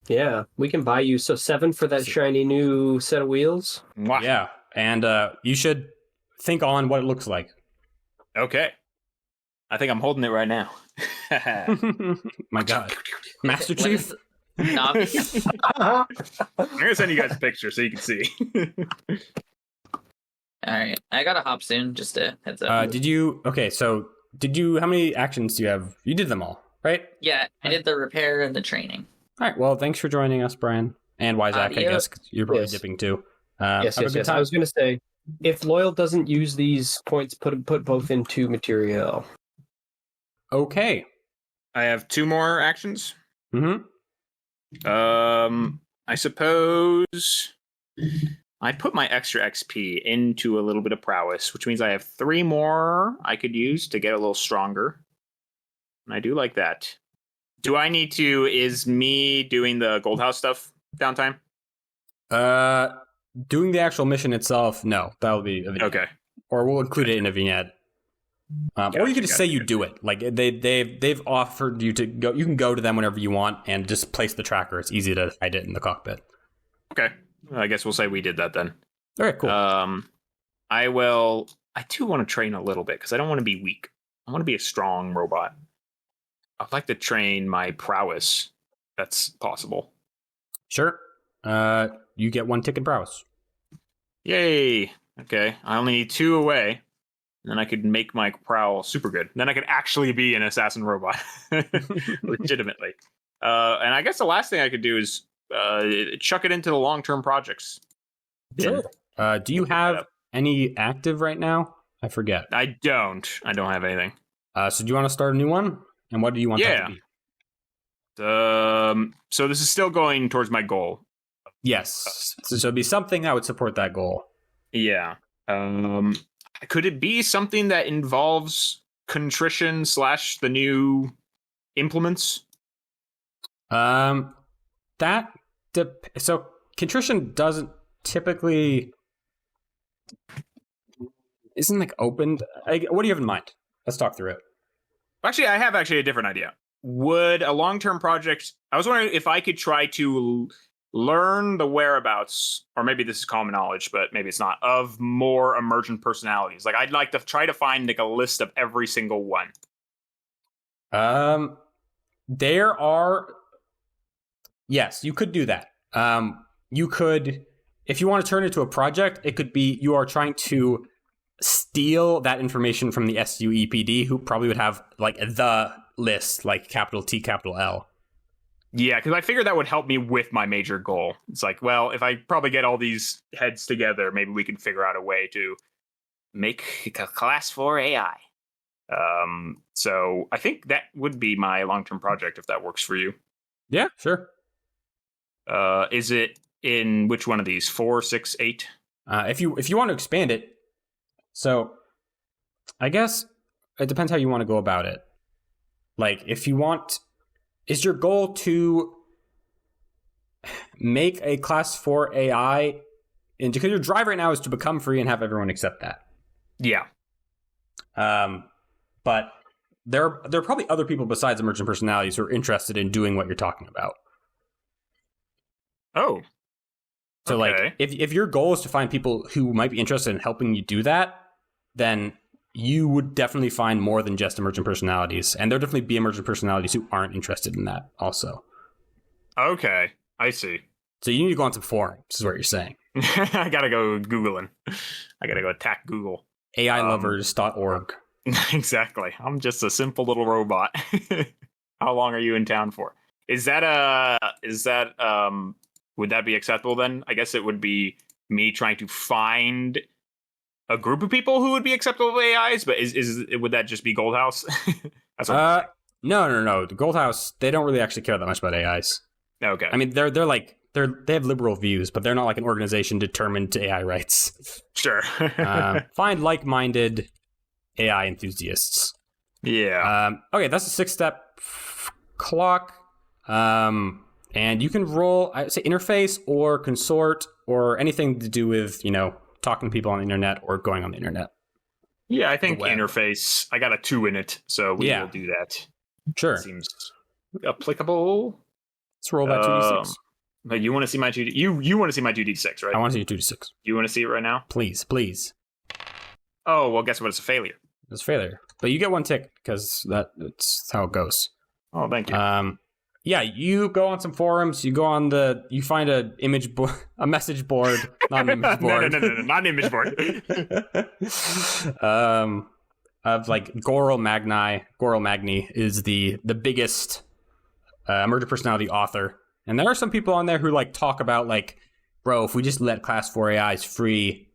Yeah, we can buy you. So 7 for that shiny new set of wheels. Mwah. Yeah, and you should think on what it looks like. Okay. I think I'm holding it right now. My God, Master What Chief. is- Nah, I'm gonna send you guys a picture so you can see. all right. I gotta hop soon. Just a heads up. Did you? Okay, so did you? How many actions do you have? You did them all, right? Yeah, I did the repair and the training. All right. Well, thanks for joining us, Brian, and Wyzak. I Adios. guess 'cause you're probably Yes. dipping too. Yes, have a yes, good yes. time. I was going to say, if Loyal doesn't use these points, put both into material. Okay. I have 2 more actions. Mm-hmm. I suppose I put my extra XP into a little bit of prowess, which means I have 3 more I could use to get a little stronger. And I do like that. Do I need to? Is me doing the gold house stuff downtime? Doing the actual mission itself, no. That'll be a vignette. Okay. Or we'll include it in a vignette. Or you can just say you do it. Like they've offered you to go. You can go to them whenever you want and just place the tracker. It's easy to hide it in the cockpit. Okay. I guess we'll say we did that then. All right, cool. I will. I do want to train a little bit because I don't want to be weak. I want to be a strong robot. I'd like to train my prowess. That's possible. Sure. You get 1 tick in prowess. Yay. Okay. I only need 2 away. And then I could make my prowl super good. Then I could actually be an assassin robot. Legitimately. And I guess the last thing I could do is chuck it into the long-term projects. Sure. Do you have any active right now? I forget. I don't have anything. So do you want to start a new one? And what do you want that to be? So this is still going towards my goal. Yes. So it'd be something that would support that goal. Yeah. Could it be something that involves contrition / the new implements? So contrition doesn't typically isn't like opened. What do you have in mind? Let's talk through it. Actually, I have a different idea. Would a long-term project... I was wondering if I could try to learn the whereabouts, or maybe this is common knowledge, but maybe it's not, of more emergent personalities. Like, I'd like to try to find like a list of every single one. There are... Yes, you could do that. You could... If you want to turn it into a project, it could be you are trying to steal that information from the SUEPD, who probably would have like the list, like capital T, capital L. Yeah, because I figured that would help me with my major goal. It's like, well, if I probably get all these heads together, maybe we can figure out a way to make a class 4 AI. So I think that would be my long-term project if that works for you. Yeah, sure. Is it in which one of these? 4, 6, 8? If you want to expand it, so I guess it depends how you want to go about it. Like, if you want, is your goal to make a class 4 AI? And because your drive right now is to become free and have everyone accept that. Yeah. But there are probably other people besides emergent personalities who are interested in doing what you're talking about. Oh. So, okay. like, if your goal is to find people who might be interested in helping you do that, then you would definitely find more than just emergent personalities. And there'll definitely be emergent personalities who aren't interested in that also. Okay, I see. So you need to go on some forums, is what you're saying. I gotta go Googling. I gotta go attack Google. AIlovers.org. Exactly. I'm just a simple little robot. How long are you in town for? Would that be acceptable then? I guess it would be me trying to find a group of people who would be acceptable to AIs, but would that just be Gold House? That's what No. The Gold House, they don't really actually care that much about AIs. Okay. I mean, they have liberal views, but they're not like an organization determined to AI rights. Sure. Find like-minded AI enthusiasts. Yeah. Okay, that's a 6-step clock. And you can roll, I say, interface or consort or anything to do with, talking to people on the internet or going on the internet. Yeah, I think interface. I got a 2 in it, so we will do that. Sure. Seems applicable. Let's roll that 2d6. But you want to see my 2d? You want to see my 2d6, right? I want to see your 2d6. You want to see it right now? Please. Oh, well, guess what? It's a failure. It's a failure. But you get 1 tick because that's how it goes. Oh, thank you. Yeah, you go on some forums. You find a message board, not an image board. No, not an image board. Of like Goral Magni is the biggest emergent personality author, and there are some people on there who like talk about like, bro, if we just let class 4 AIs free,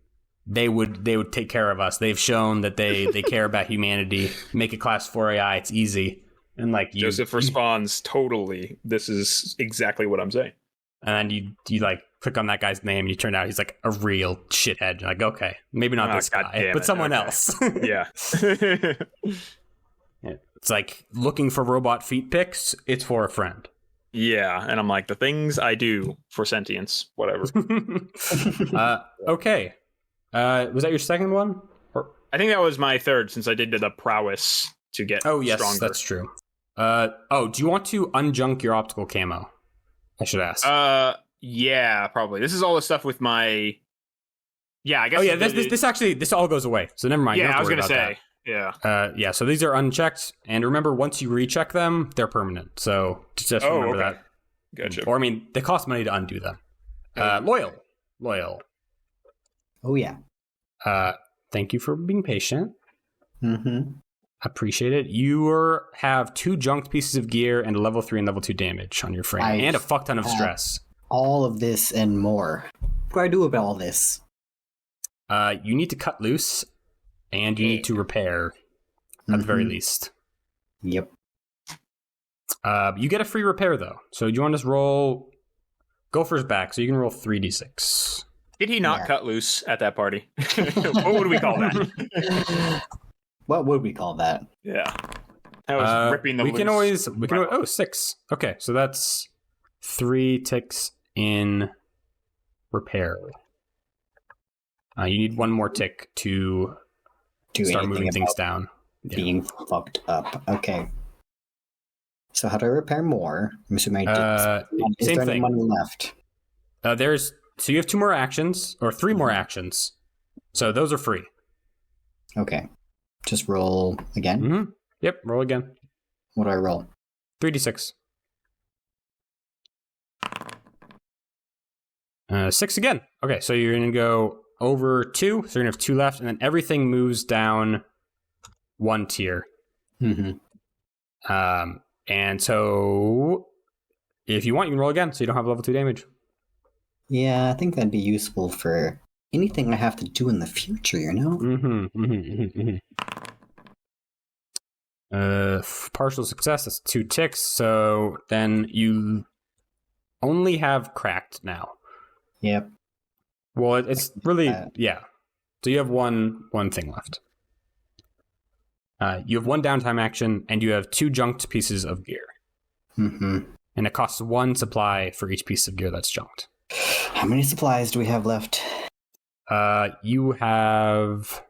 they would take care of us. They've shown that they care about humanity. Make a class 4 AI, it's easy. And like Joseph responds, totally. This is exactly what I'm saying. And then you like click on that guy's name, and you turn out he's like a real shithead. You're like, okay, maybe not this guy, but someone else. Yeah. It's like looking for robot feet pics. It's for a friend. Yeah, and I'm like, the things I do for sentience, whatever. Okay. Was that your second one? I think that was my third, since I did the prowess to get yes, stronger. That's true. Do you want to unjunk your optical camo? I should ask. Yeah, probably. This is all the stuff with my... Yeah, I guess... Oh, yeah, this all goes away, so never mind. Yeah, you don't I was going to say, yeah. Yeah, so these are unchecked, and remember, once you recheck them, they're permanent, so just remember that. Gotcha. Or, I mean, they cost money to undo them. Loyal. Oh, yeah. Thank you for being patient. Mm-hmm. Appreciate it. You have 2 junked pieces of gear and a level 3 and level 2 damage on your frame, and a fuck ton of stress. All of this and more. What do I do about all this? You need to cut loose, and you need to repair, at the very least. Yep. You get a free repair, though. So do you want to just roll... Gopher's back, so you can roll 3d6. Did he not cut loose at that party? What would we call that? What would we call that? Yeah. I was ripping the we loose. can always 6. Okay, so that's 3 ticks in repair. You need 1 more tick to start moving things down. Being fucked up. Okay. So how do I repair more? I'm assuming I did. Is Same there thing. any money left? So you have 2 more actions, or 3 more actions. So those are free. Okay. Just roll again? Mm-hmm. Yep, roll again. What do I roll? 3d6. 6 again. Okay, so you're going to go over 2, so you're going to have 2 left, and then everything moves down 1 tier. Mm-hmm. And so if you want, you can roll again, so you don't have level 2 damage. Yeah, I think that'd be useful for anything I have to do in the future, you know? Partial success, that's 2 ticks, so then you only have cracked now. Yep. Well, it's really, yeah. So you have one thing left. You have 1 downtime action, and you have 2 junked pieces of gear. Mm-hmm. And it costs 1 supply for each piece of gear that's junked. How many supplies do we have left? You have...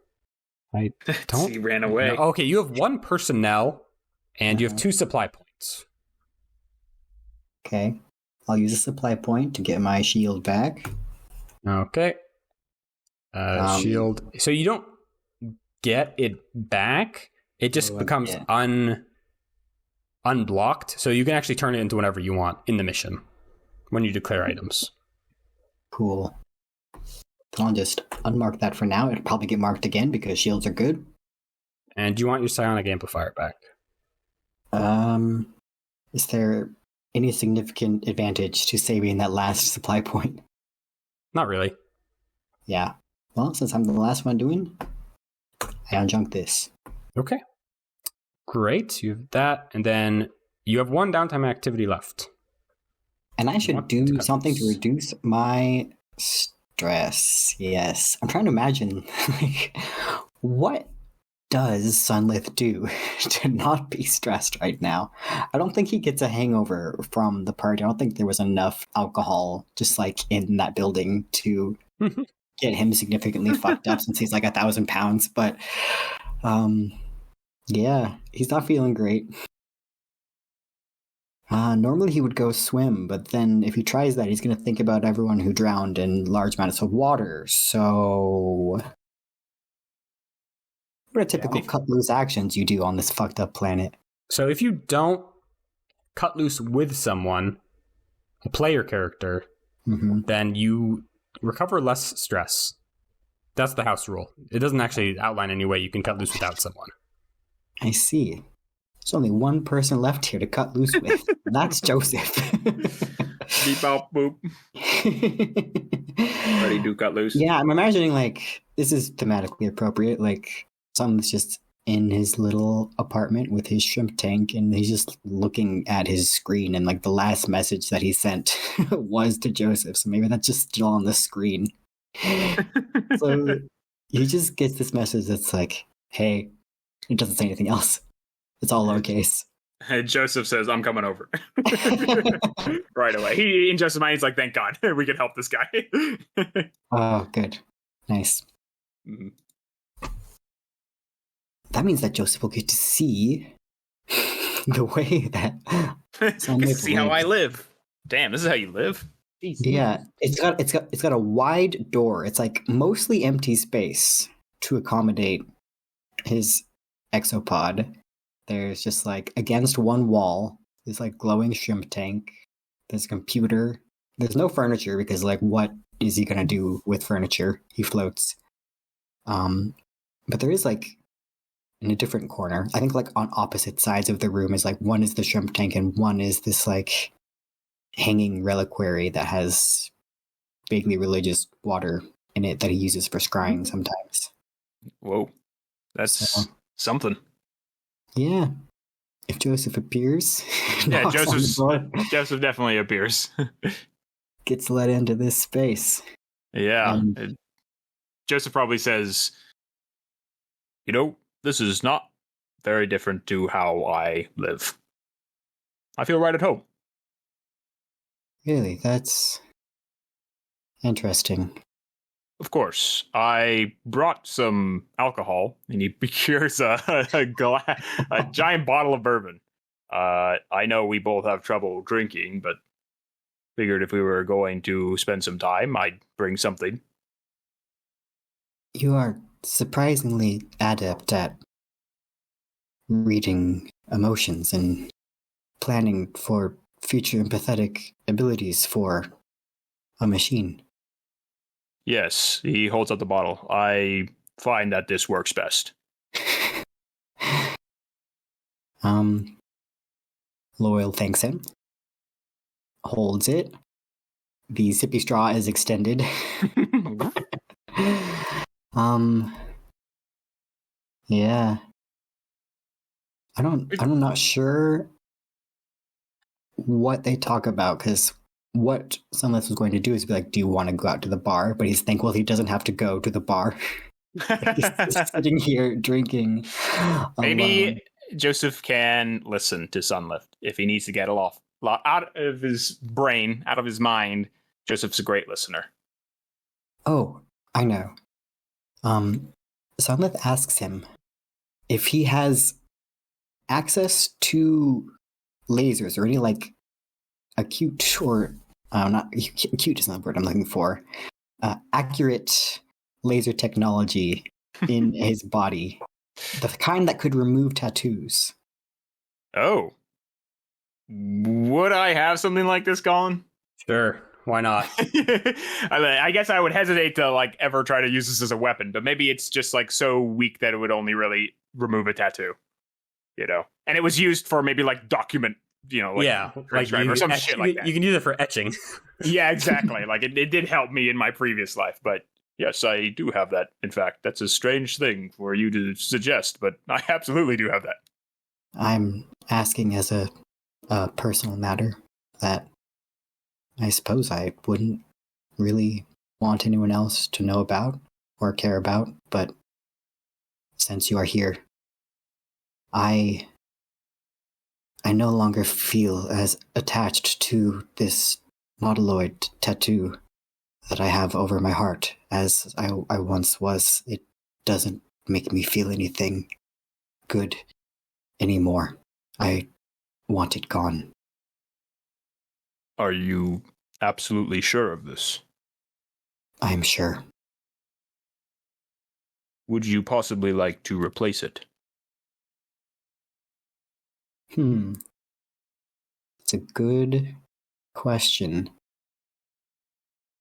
I don't... He ran away. No, okay, you have 1 personnel, and you have 2 supply points. Okay. I'll use a supply point to get my shield back. Okay. Shield. So you don't get it back. It just becomes unblocked. So you can actually turn it into whatever you want in the mission when you declare items. Cool. Then I'll just unmark that for now. It'll probably get marked again because shields are good. And do you want your psionic amplifier back? Is there any significant advantage to saving that last supply point? Not really. Yeah. Well, since I'm the last one doing, I unjunk this. Okay. Great. You have that, and then you have 1 downtime activity left. And I should do something to reduce my stress. Yes. I'm trying to imagine, like, what does Sunlith do to not be stressed right now? I don't think he gets a hangover from the party. I don't think there was enough alcohol just like in that building to get him significantly fucked up since he's like 1,000 pounds. But yeah, he's not feeling great. Normally he would go swim, but then if he tries that, he's going to think about everyone who drowned in large amounts of water. So what are typical cut loose actions you do on this fucked up planet? So if you don't cut loose with someone, a player character, then you recover less stress. That's the house rule. It doesn't actually outline any way you can cut loose without someone. I see. There's only 1 person left here to cut loose with. That's Joseph. Beep out boop. Ready to cut loose? Yeah, I'm imagining like this is thematically appropriate. Like someone's just in his little apartment with his shrimp tank, and he's just looking at his screen, and like the last message that he sent was to Joseph, so maybe that's just still on the screen. So he just gets this message that's like, hey, it doesn't say anything else. It's all lowercase. And Joseph says, I'm coming over. Right away. He in Joseph's mind, he's like, thank God, we can help this guy. Oh, good. Nice. Mm-hmm. That means that Joseph will get to see the way that see how I live. Damn, this is how you live. Yeah, it's got a wide door. It's like mostly empty space to accommodate his exopod. There's just like against one wall, there's like glowing shrimp tank. There's a computer. There's no furniture because like what is he gonna do with furniture? He floats. But there is like in a different corner, I think like on opposite sides of the room is like one is the shrimp tank and one is this like hanging reliquary that has vaguely religious water in it that he uses for scrying sometimes. Whoa, that's something. Yeah, if Joseph appears, yeah, Joseph definitely appears. Gets let into this space. Yeah, Joseph probably says, "You know, this is not very different to how I live. I feel right at home." Really, that's interesting. Of course, I brought some alcohol, and he procures a giant bottle of bourbon. I know we both have trouble drinking, but figured if we were going to spend some time, I'd bring something. You are surprisingly adept at reading emotions and planning for future empathetic abilities for a machine. Yes, he holds up the bottle. I find that this works best. Loyal thanks him. Holds it. The sippy straw is extended. Yeah. I'm not sure what they talk about, because what Sunless was going to do is be like, do you want to go out to the bar? But he's thankful he doesn't have to go to the bar. He's just sitting here drinking. Maybe alone. Joseph can listen to Sunlift if he needs to get out of his brain, out of his mind. Joseph's a great listener. Oh, I know. Sunlith asks him if he has access to lasers or any like acute or not acute isn't the word I'm looking for. Accurate laser technology in his body, the kind that could remove tattoos. Oh, would I have something like this, Colin? Sure, why not? I guess I would hesitate to like ever try to use this as a weapon, but maybe it's just like so weak that it would only really remove a tattoo, you know. And it was used for maybe like document, you know, like, yeah, like or some shit like that. You can use it for etching. Yeah, exactly. Like it did help me in my previous life, but yes, I do have that. In fact, that's a strange thing for you to suggest, but I absolutely do have that. I'm asking as a personal matter that I suppose I wouldn't really want anyone else to know about or care about, but since you are here, I no longer feel as attached to this modeloid tattoo that I have over my heart as I once was. It doesn't make me feel anything good anymore. I want it gone. Are you absolutely sure of this? I'm sure. Would you possibly like to replace it? It's a good question.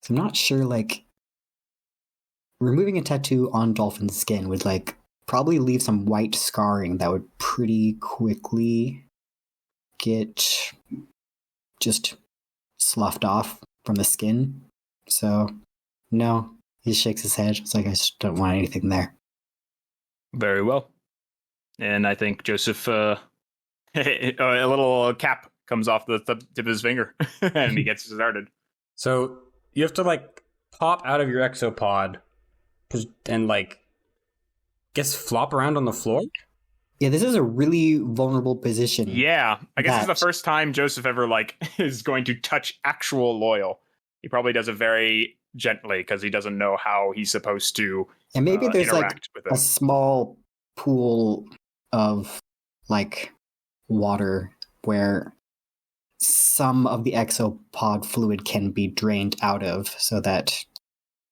So I'm not sure, like, removing a tattoo on Dolphin's skin would, like, probably leave some white scarring that would pretty quickly get just sloughed off from the skin. So, no, he shakes his head. It's like, I just don't want anything there. Very well. And I think Joseph, a little cap comes off the tip of his finger, and he gets started. So you have to like pop out of your exopod and like guess flop around on the floor. Yeah, this is a really vulnerable position. Yeah, I guess it's the first time Joseph ever like is going to touch actual Loyal. He probably does it very gently because he doesn't know how he's supposed to. And maybe there's like with a small pool of like water where some of the exopod fluid can be drained out of, so that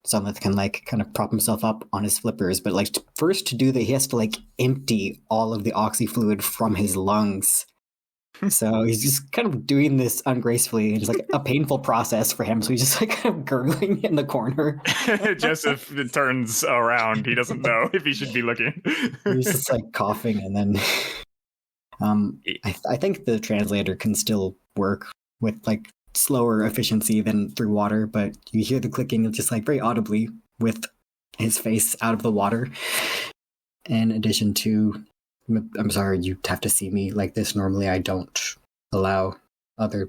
Sunlith can like kind of prop himself up on his flippers. But like first to do that, he has to like empty all of the oxy fluid from his lungs. So he's just kind of doing this ungracefully. It's like a painful process for him. So he's just like kind of gurgling in the corner. Joseph turns around. He doesn't know if he should be looking. He's just like coughing, and then I think the translator can still work with like slower efficiency than through water, but you hear the clicking just like very audibly with his face out of the water. In addition to, I'm sorry, you have to see me like this. Normally I don't allow other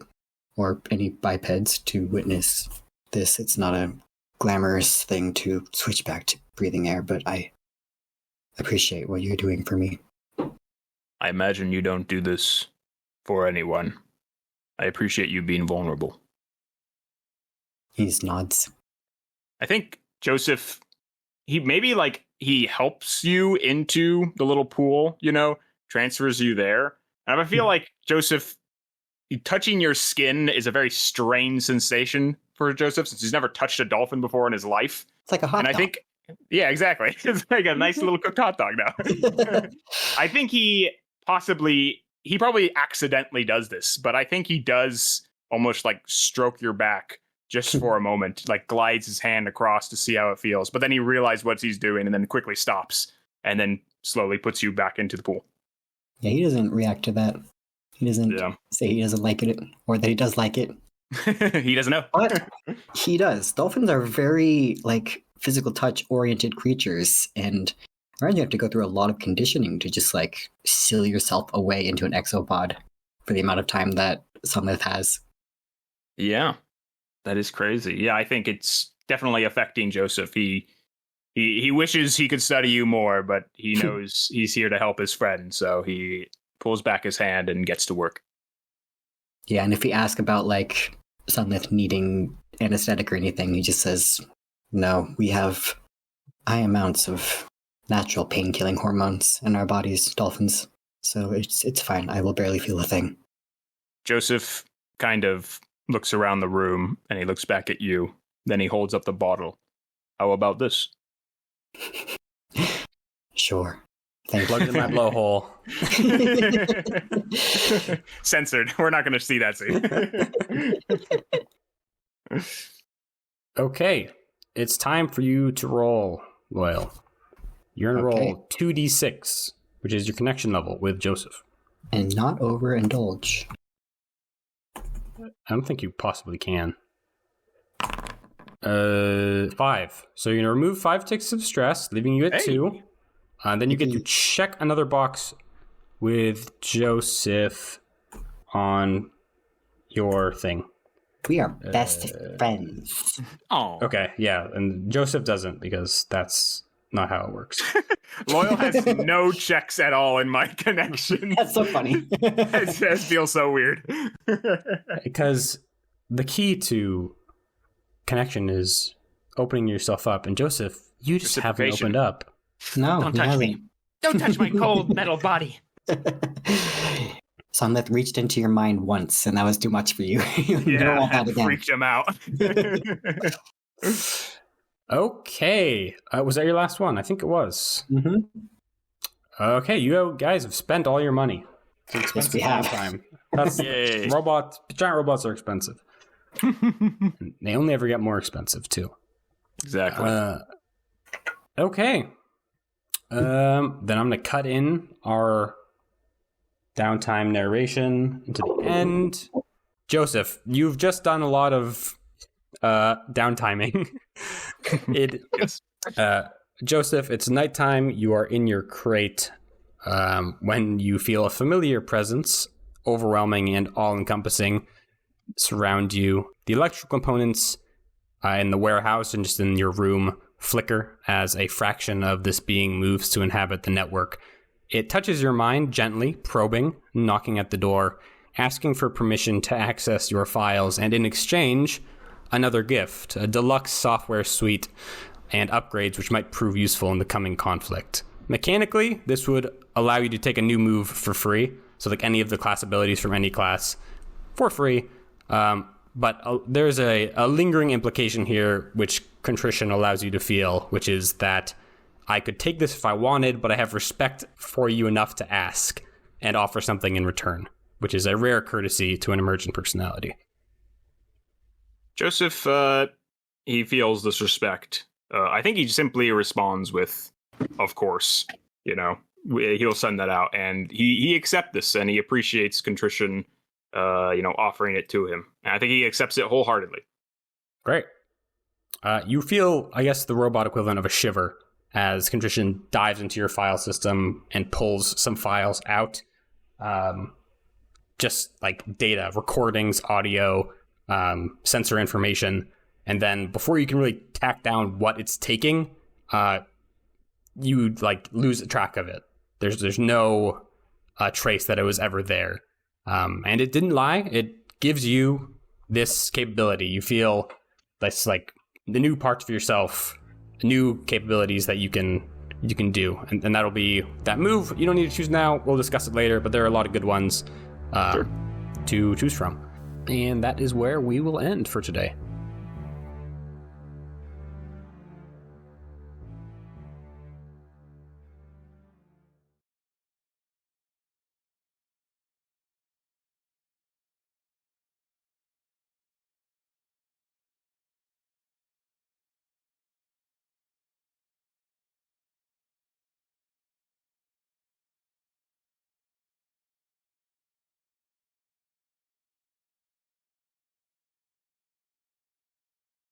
or any bipeds to witness this. It's not a glamorous thing to switch back to breathing air, but I appreciate what you're doing for me. I imagine you don't do this for anyone. I appreciate you being vulnerable. He nods. I think Joseph, he helps you into the little pool, transfers you there. And I feel like Joseph, touching your skin is a very strange sensation for Joseph, since he's never touched a dolphin before in his life. It's like a hot dog. I think, yeah, exactly. It's like a nice little cooked hot dog now. I think he probably accidentally does this, but I think he does almost like stroke your back just for a moment, like glides his hand across to see how it feels. But then he realizes what he's doing and then quickly stops and then slowly puts you back into the pool. Yeah, he doesn't react to that. He doesn't say he doesn't like it or that he does like it. He doesn't know. But he does. Dolphins are very like physical touch oriented creatures, and you have to go through a lot of conditioning to just like seal yourself away into an exopod for the amount of time that Sunlith has. Yeah, that is crazy. Yeah, I think it's definitely affecting Joseph. He wishes he could study you more, but he knows he's here to help his friend, so he pulls back his hand and gets to work. Yeah, and if we ask about like Sunlith needing anesthetic or anything, he just says, no, we have high amounts of natural pain-killing hormones in our bodies, dolphins. So it's fine. I will barely feel a thing. Joseph kind of looks around the room and he looks back at you. Then he holds up the bottle. How about this? Sure. Thank Plugged in my blowhole. Censored. We're not going to see that scene. Okay. It's time for you to roll, Loyal. You're going to roll 2d6, which is your connection level with Joseph. And not overindulge. I don't think you possibly can. 5. So you're going to remove 5 ticks of stress, leaving you at 2. Then you get to check another box with Joseph on your thing. We are best friends. Oh. Okay, yeah. And Joseph doesn't, because that's not how it works. Loyal has no checks at all in my connection. That's so funny. It feels so weird. Because the key to connection is opening yourself up. And Joseph, you just haven't opened up. No, Don't touch me. Don't touch my cold metal body. Sunlith reached into your mind once, and that was too much for you. You don't want that again. Freaked him out. Okay. Was that your last one? I think it was. Mm-hmm. Okay, you guys have spent all your money. Yes, we have. Time. That's giant robots are expensive. They only ever get more expensive too. Exactly. Okay. Then I'm going to cut in our downtime narration into the end. Joseph, you've just done a lot of downtiming. Yes. Joseph, it's nighttime. You are in your crate. when you feel a familiar presence, overwhelming and all-encompassing, surround you. The electrical components in the warehouse and just in your room flicker as a fraction of this being moves to inhabit the network. It touches your mind gently, probing, knocking at the door, asking for permission to access your files, and in exchange, another gift, a deluxe software suite and upgrades which might prove useful in the coming conflict. Mechanically, this would allow you to take a new move for free, so like any of the class abilities from any class for free, but there's a lingering implication here which contrition allows you to feel, which is that I could take this if I wanted, but I have respect for you enough to ask and offer something in return, which is a rare courtesy to an emergent personality. Joseph, he feels this respect. I think he simply responds with, of course, he'll send that out, and he accepts this, and he appreciates contrition, offering it to him. And I think he accepts it wholeheartedly. Great. You feel, I guess, the robot equivalent of a shiver as contrition dives into your file system and pulls some files out. Just like data, recordings, audio, sensor information. And then before you can really tack down what it's taking, you lose track of it. There's no trace that it was ever there. And it didn't lie. It gives you this capability. You feel that's like the new parts of yourself, new capabilities that you can do. And that'll be that move. You don't need to choose now. We'll discuss it later, but there are a lot of good ones to choose from. And that is where we will end for today.